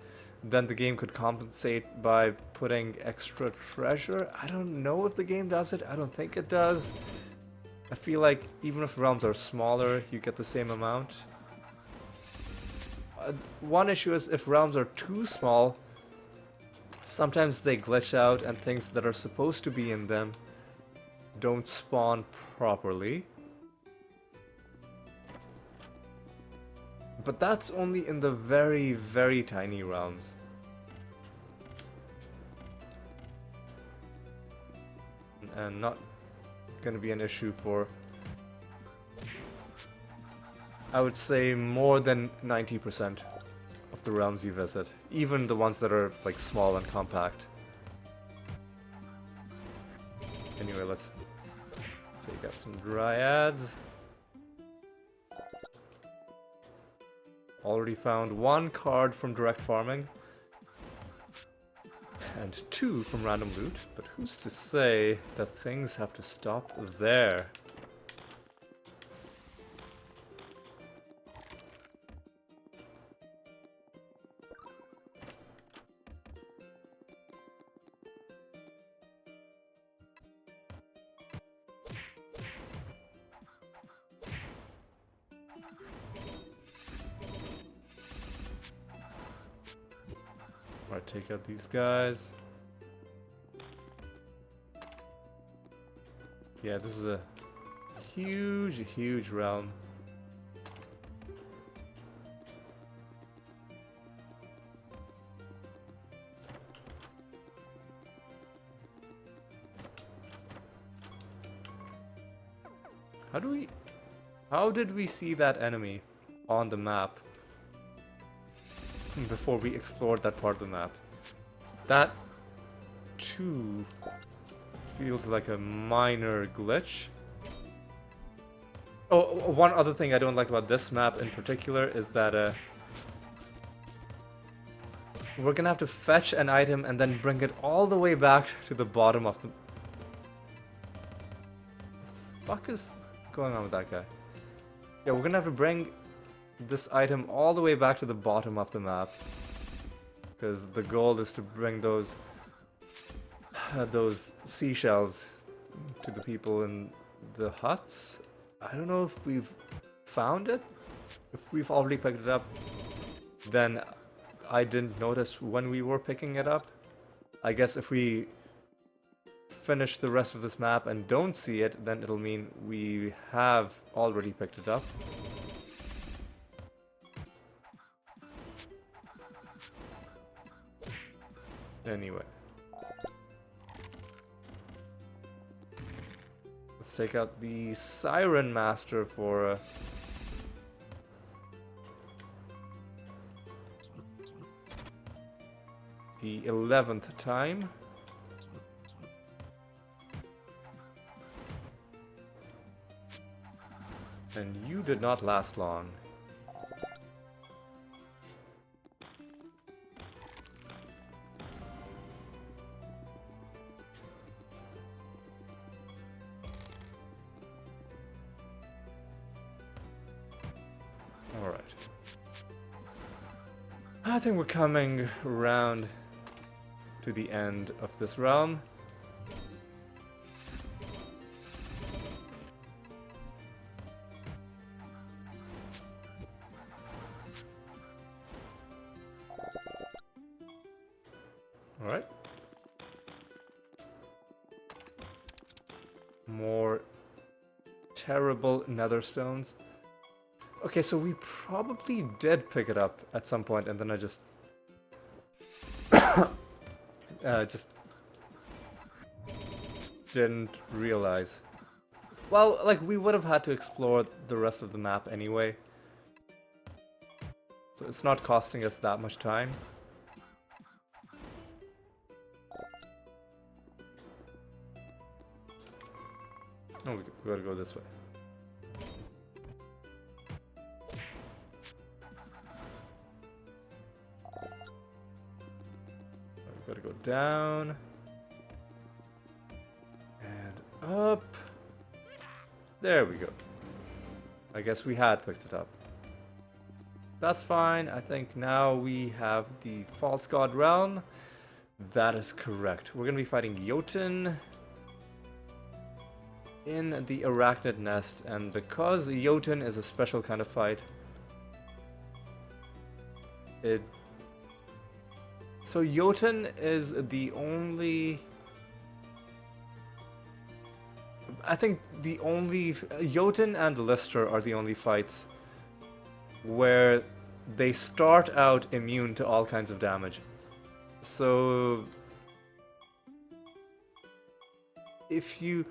then the game could compensate by putting extra treasure. I don't know if the game does it. I don't think it does. I feel like even if realms are smaller, you get the same amount. One issue is if realms are too small, sometimes they glitch out and things that are supposed to be in them don't spawn properly. But that's only in the very, very tiny realms. And not gonna be an issue for, I would say, more than 90% of the realms you visit. Even the ones that are like small and compact. Anyway, let's take out some dryads. Already found one card from direct farming. And 2 from random loot, but who's to say that things have to stop there? Alright, take out these guys. Yeah, this is a huge, huge realm. How did we see that enemy on the map before we explored that part of the map? That too feels like a minor glitch. Oh, one other thing I don't like about this map in particular is that we're gonna have to fetch an item and then bring it all the way back to the bottom of the... Fuck is going on with that guy? Yeah, we're gonna have to bring this item all the way back to the bottom of the map, because the goal is to bring those seashells to the people in the huts. I don't know if we've found it. If we've already picked it up, then I didn't notice when we were picking it up. I guess if we finish the rest of this map and don't see it, then it'll mean we have already picked it up. Anyway, let's take out the Siren Master for the 11th time. And you did not last long. Alright. I think we're coming around to the end of this realm. Alright. More terrible nether stones. Okay, so we probably did pick it up at some point, and then I just... just didn't realize. Well, like, we would have had to explore the rest of the map anyway. So it's not costing us that much time. No, we gotta go this way. We gotta go down. And up. There we go. I guess we had picked it up. That's fine. I think now we have the False God Realm. That is correct. We're gonna be fighting Jotun in the Arachnid Nest, and because Jotun is a special kind of fight, so Jotun is the only... I think the only... Jotun and Lister are the only fights where they start out immune to all kinds of damage. So if you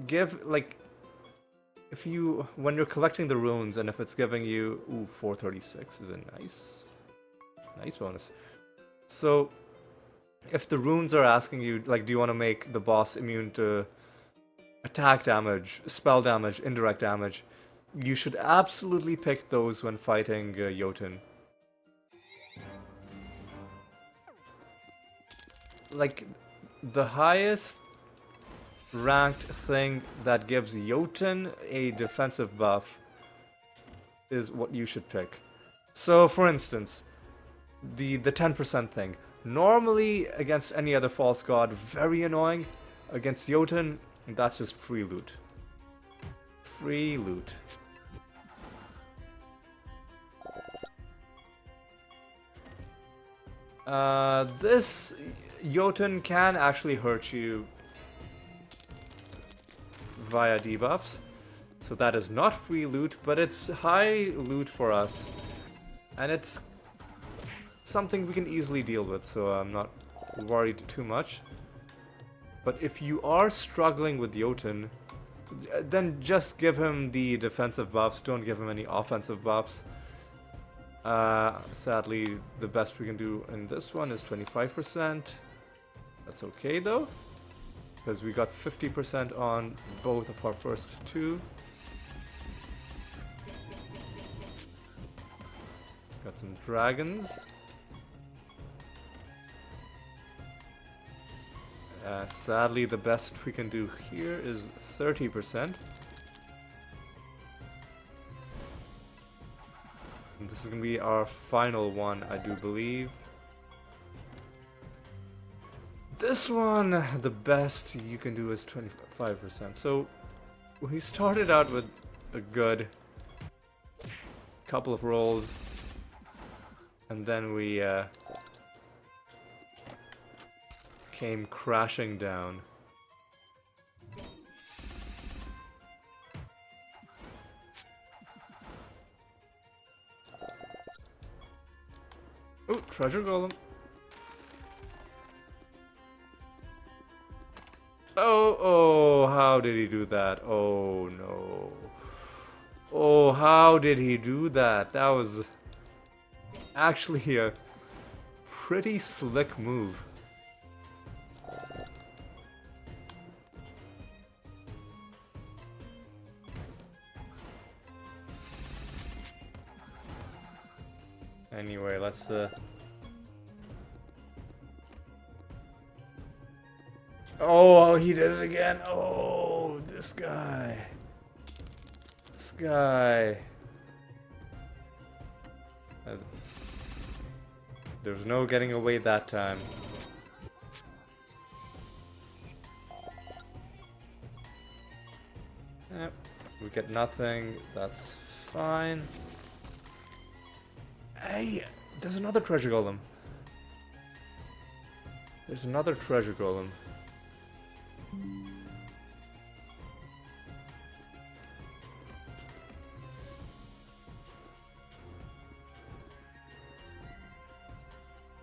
give, like, when you're collecting the runes, and if it's giving you, 436 is a nice bonus. So if the runes are asking you, like, do you want to make the boss immune to attack damage, spell damage, indirect damage, you should absolutely pick those when fighting Jotun. Like, the highest ranked thing that gives Jotun a defensive buff is what you should pick. So, for instance, the 10% thing. Normally, against any other false god, very annoying. Against Jotun, that's just free loot. Free loot. This Jotun can actually hurt you via debuffs. So that is not free loot, but it's high loot for us. And it's something we can easily deal with, so I'm not worried too much. But if you are struggling with Jotun, then just give him the defensive buffs, don't give him any offensive buffs. Sadly, the best we can do in this one is 25%. That's okay though, because we got 50% on both of our first two. Got some dragons. Sadly, the best we can do here is 30%. And this is going to be our final one, I do believe. This one, the best you can do is 25%. So we started out with a good couple of rolls. And then we came crashing down. Oh, treasure golem. Oh, how did he do that? Oh no. Oh, how did he do that? That was actually a pretty slick move. Anyway, let's oh, he did it again. Oh, this guy. This guy. There's no getting away that time. Yep, we get nothing. That's fine. Hey, there's another treasure golem. There's another treasure golem.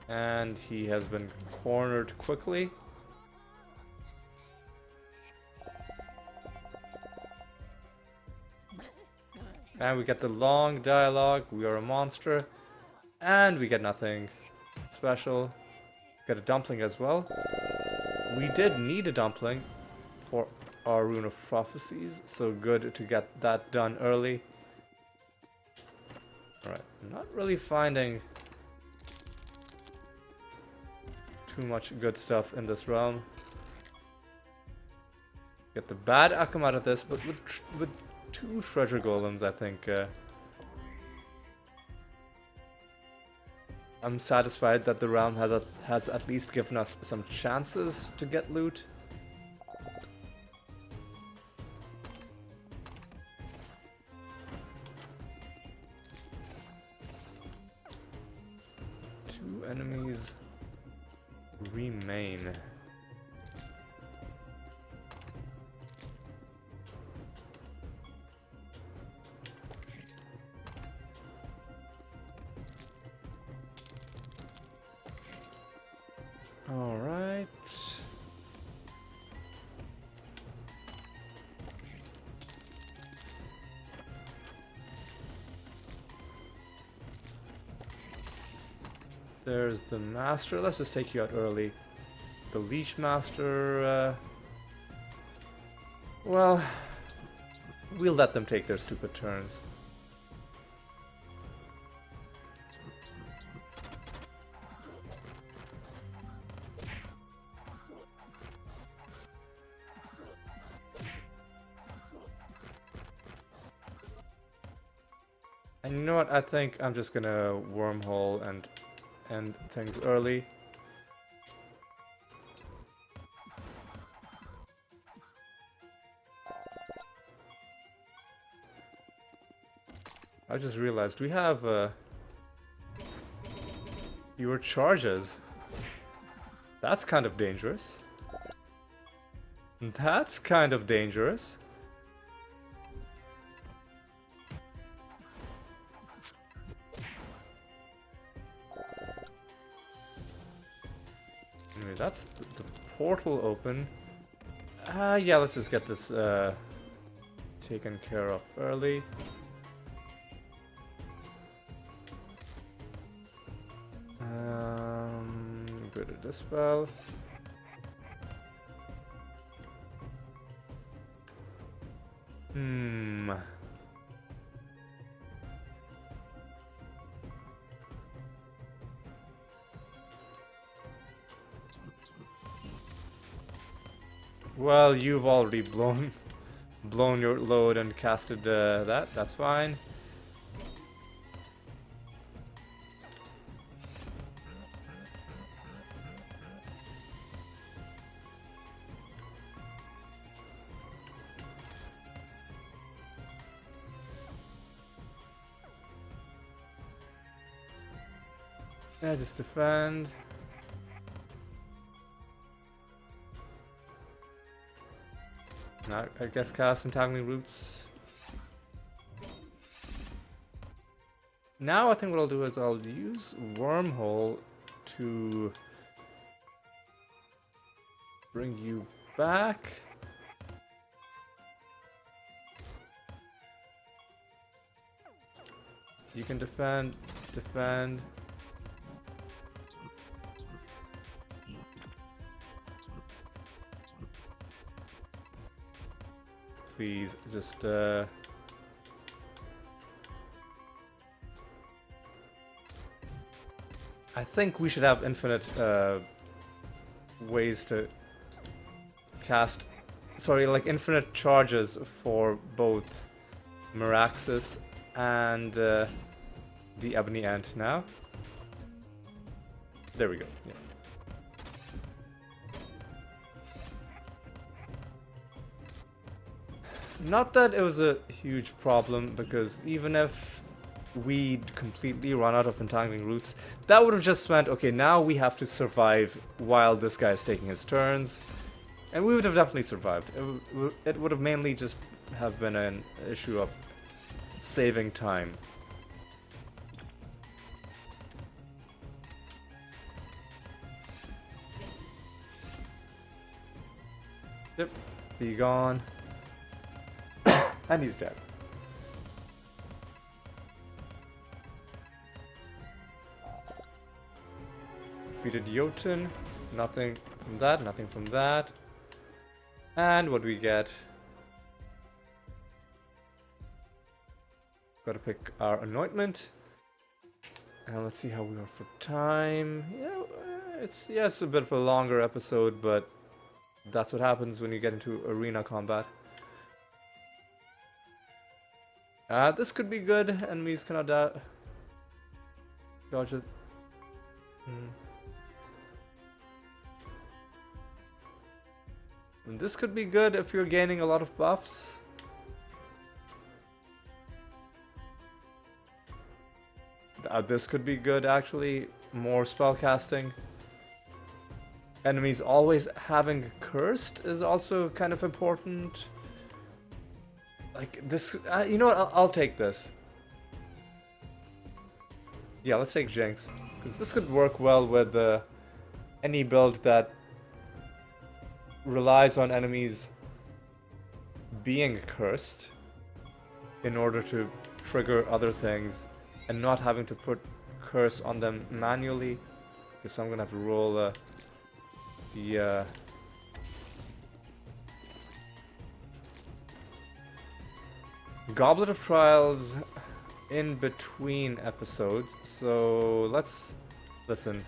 And he has been cornered quickly. And we get the long dialogue. We are a monster. And we get nothing special. Get a dumpling as well. We did need a dumpling for our Rune of Prophecies, so good to get that done early. Alright, not really finding too much good stuff in this realm. Get the bad outcome out of this, but with two treasure golems, I think I'm satisfied that the realm has at least given us some chances to get loot. Two enemies remain. All right. There's the master. Let's just take you out early. The leech master, well, we'll let them take their stupid turns. And you know what? I think I'm just gonna wormhole and end things early. I just realized we have Fewer charges. That's kind of dangerous. That's kind of dangerous. Anyway, that's the portal open. Yeah, let's just get this taken care of early. Good at this spell. Well, you've already blown your load and casted that. That's fine. Yeah, just defend. Now, I guess cast Entangling Roots. Now I think what I'll do is I'll use Wormhole to bring you back. You can defend. Please, just I think we should have infinite ways to cast, sorry, like infinite charges for both Meraxis and the Ebony Ant now. There we go. Yeah. Not that it was a huge problem, because even if we'd completely run out of Entangling Roots, that would have just meant, okay, now we have to survive while this guy is taking his turns. And we would have definitely survived. It would have mainly just have been an issue of saving time. Yep, be gone. And he's dead. Defeated Jotun. Nothing from that, nothing from that. And what do we get? Gotta pick our anointment. And let's see how we are for time. Yeah, it's a bit of a longer episode, but that's what happens when you get into arena combat. This could be good. Enemies cannot dodge it. And this could be good if you're gaining a lot of buffs. This could be good, actually. More spell casting. Enemies always having cursed is also kind of important. Like this, you know what? I'll take this. Yeah, let's take Jinx, because this could work well with any build that relies on enemies being cursed in order to trigger other things, and not having to put curse on them manually. Because I'm gonna have to roll the Goblet of Trials in between episodes. So let's listen.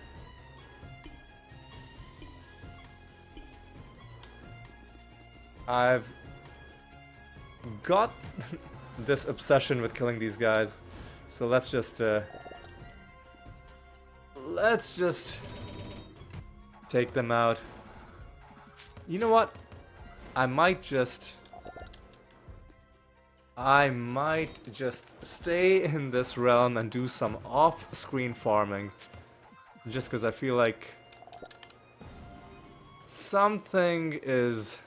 I've got this obsession with killing these guys, so let's just take them out. You know what? I might just stay in this realm and do some off-screen farming, Just because I feel like something is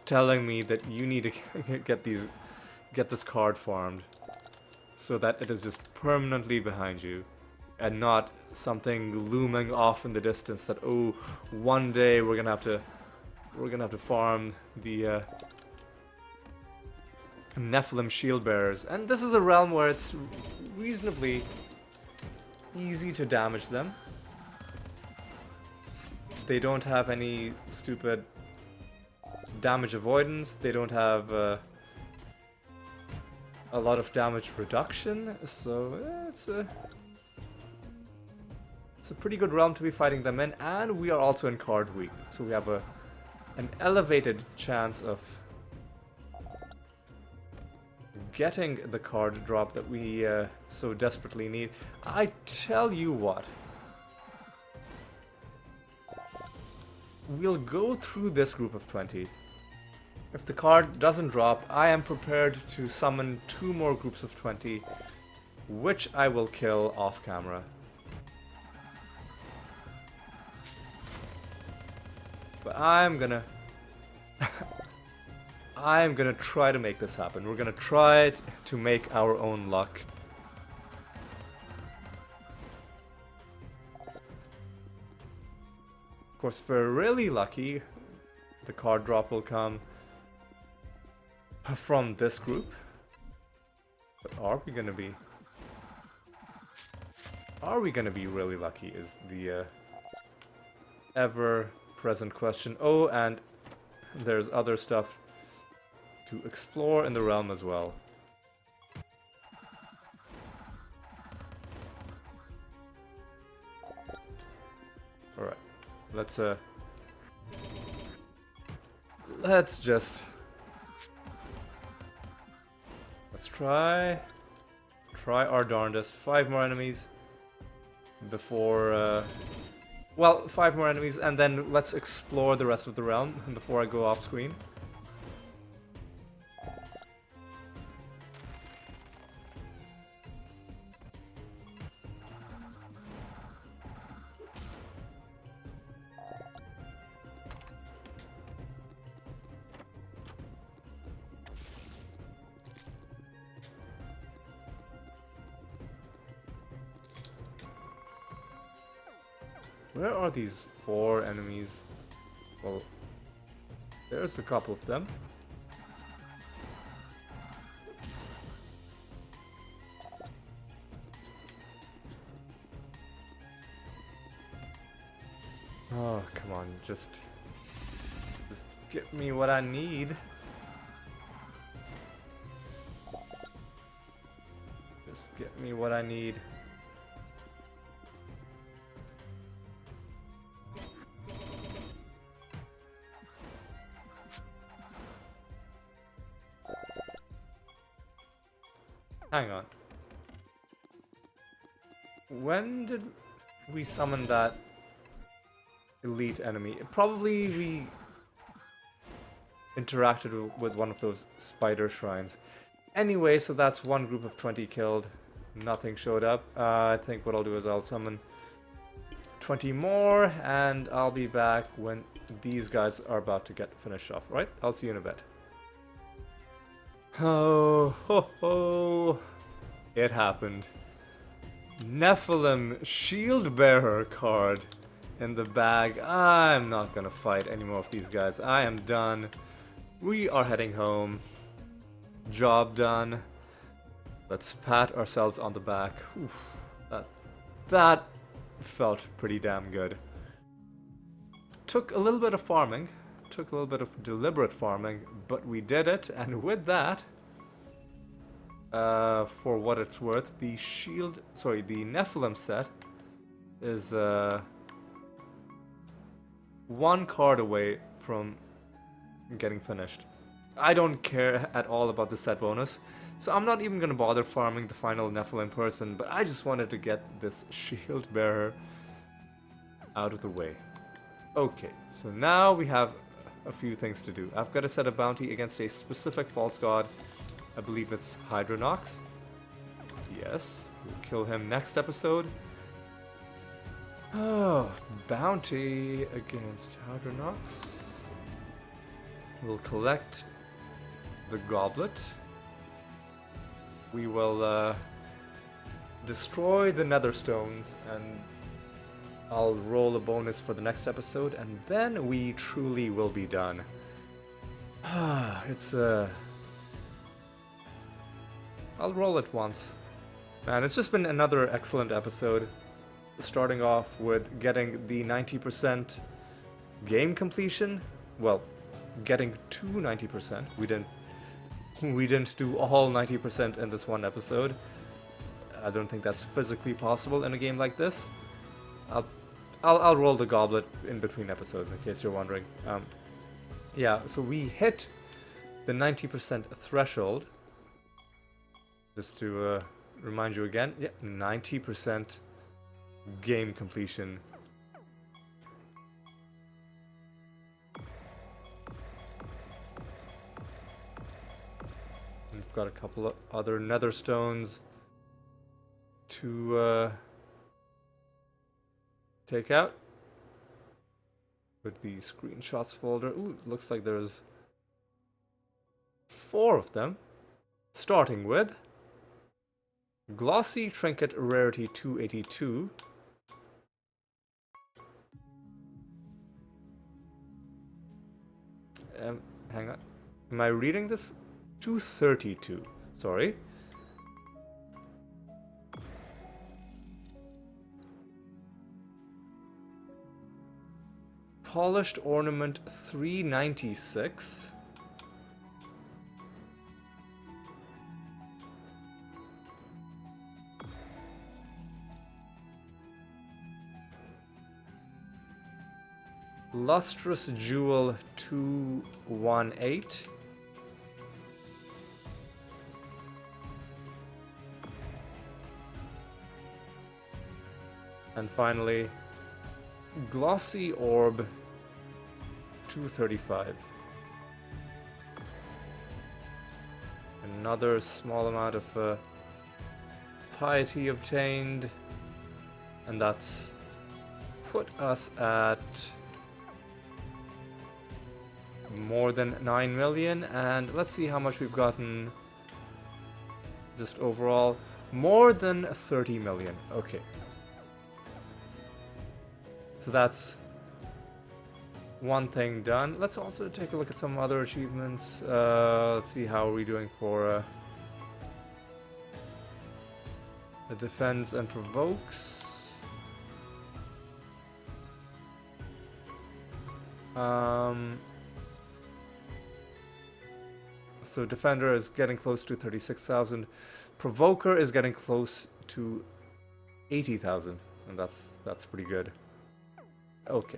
telling me that you need to get this card farmed so that it is just permanently behind you and not something looming off in the distance that, oh, one day we're gonna have to farm the Nephilim shield bearers. And this is a realm where it's reasonably easy to damage them. They don't have any stupid damage avoidance. They don't have a lot of damage reduction. So it's a pretty good realm to be fighting them in. And we are also in card week, so we have an elevated chance of getting the card drop that we so desperately need. I tell you what, we'll go through this group of 20. If the card doesn't drop, I am prepared to summon 2 more groups of 20, which I will kill off camera. But I'm gonna try to make this happen. We're gonna try to make our own luck. Of course, if we're really lucky, the card drop will come from this group. But are we gonna be really lucky is the ever-present question. Oh, and there's other stuff to explore in the realm as well. Alright, let's try our darndest. 5 more enemies before well, 5 more enemies, and then let's explore the rest of the realm before I go off screen. Where are these 4 enemies? Well, there's a couple of them. Oh, come on, just get me what I need. Just get me what I need. Hang on. When did we summon that elite enemy? Probably we interacted with one of those spider shrines. Anyway, so that's one group of 20 killed. Nothing showed up. I think what I'll do is I'll summon 20 more, and I'll be back when these guys are about to get finished off, right? I'll see you in a bit. Oh, ho, ho. It happened. Nephilim Shield Bearer card in the bag. I'm not gonna fight any more of these guys. I am done. We are heading home. Job done. Let's pat ourselves on the back. Oof, that felt pretty damn good. Took a little bit of farming. Took a little bit of deliberate farming, but we did it, and with that, for what it's worth, the Nephilim set is 1 card away from getting finished. I don't care at all about the set bonus, so I'm not even gonna bother farming the final Nephilim person, but I just wanted to get this shield bearer out of the way. Okay, so now we have a few things to do. I've got to set a bounty against a specific false god. I believe it's Hydronox. Yes, we'll kill him next episode. Oh, bounty against Hydronox. We'll collect the goblet. We will destroy the nether stones, and I'll roll a bonus for the next episode, and then we truly will be done. It's I'll roll it once. Man, it's just been another excellent episode. Starting off with getting the 90% game completion. Well, getting to 90%. We didn't do all 90% in this one episode. I don't think that's physically possible in a game like this. I'll roll the goblet in between episodes in case you're wondering. Yeah, so we hit the 90% threshold. Just to remind you again, yeah, 90% game completion. We've got a couple of other nether stones to take out with the screenshots folder. Ooh, looks like there's 4 of them. Starting with Glossy Trinket Rarity 282. Hang on. Am I reading this? 232. Sorry. Polished Ornament 396. Lustrous Jewel 218. And finally, Glossy Orb 235. Another small amount of piety obtained, and that's put us at more than 9 million, and let's see how much we've gotten just overall. More than 30 million. Okay. So that's one thing done. Let's also take a look at some other achievements. Let's see how are we doing for the defends and provokes. So defender is getting close to 36,000. Provoker is getting close to 80,000, and that's pretty good. Okay.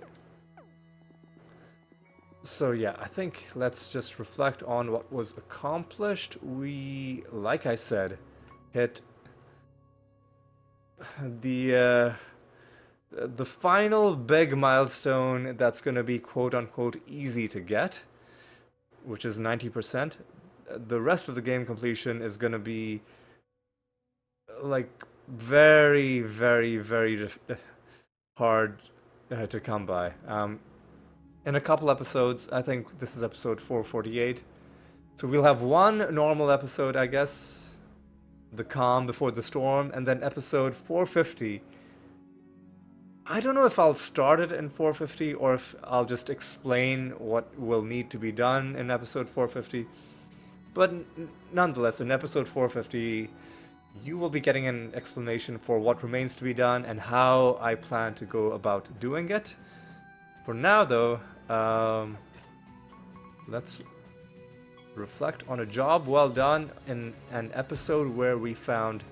So yeah, I think let's just reflect on what was accomplished. We, like I said, hit the final big milestone that's going to be quote-unquote easy to get, which is 90%. The rest of the game completion is going to be like very, very, very hard to come by. In a couple episodes, I think this is episode 448, so we'll have one normal episode, I guess, the calm before the storm, and then episode 450. I don't know if I'll start it in 450 or if I'll just explain what will need to be done in episode 450. But nonetheless, in episode 450, you will be getting an explanation for what remains to be done and how I plan to go about doing it. For now, though, let's reflect on a job well done in an episode where we found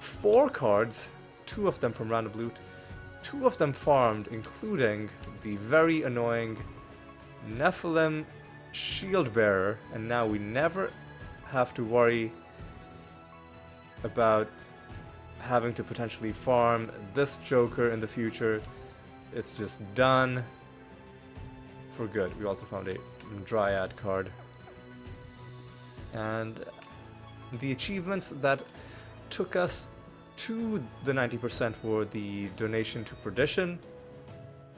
4 cards, 2 of them from random loot, 2 of them farmed, including the very annoying Nephilim Shield Bearer, and now we never have to worry about having to potentially farm this Joker in the future. It's just done for good. We also found a Dryad card. And the achievements that took us to the 90% were the Donation to Perdition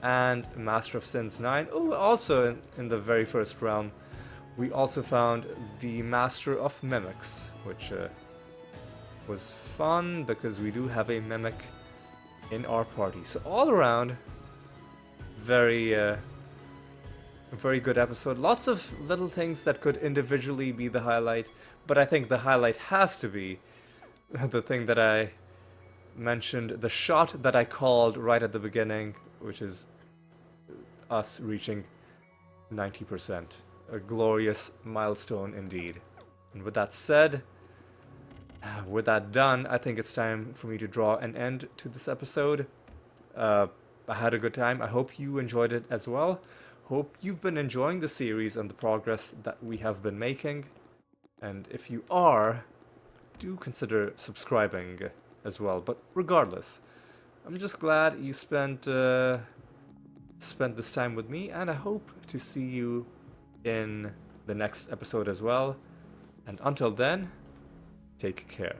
and Master of Sins 9. Oh, also in the very first realm, we also found the Master of Mimics, which was fun because we do have a mimic in our party. So all around, very good episode. Lots of little things that could individually be the highlight, but I think the highlight has to be the thing that I mentioned, the shot that I called right at the beginning, which is us reaching 90%. A glorious milestone indeed. And with that said, with that done, I think it's time for me to draw an end to this episode. I had a good time. I hope you enjoyed it as well. Hope you've been enjoying the series and the progress that we have been making. And if you are, do consider subscribing as well. But regardless, I'm just glad you spent this time with me, and I hope to see you in the next episode as well. And until then, take care.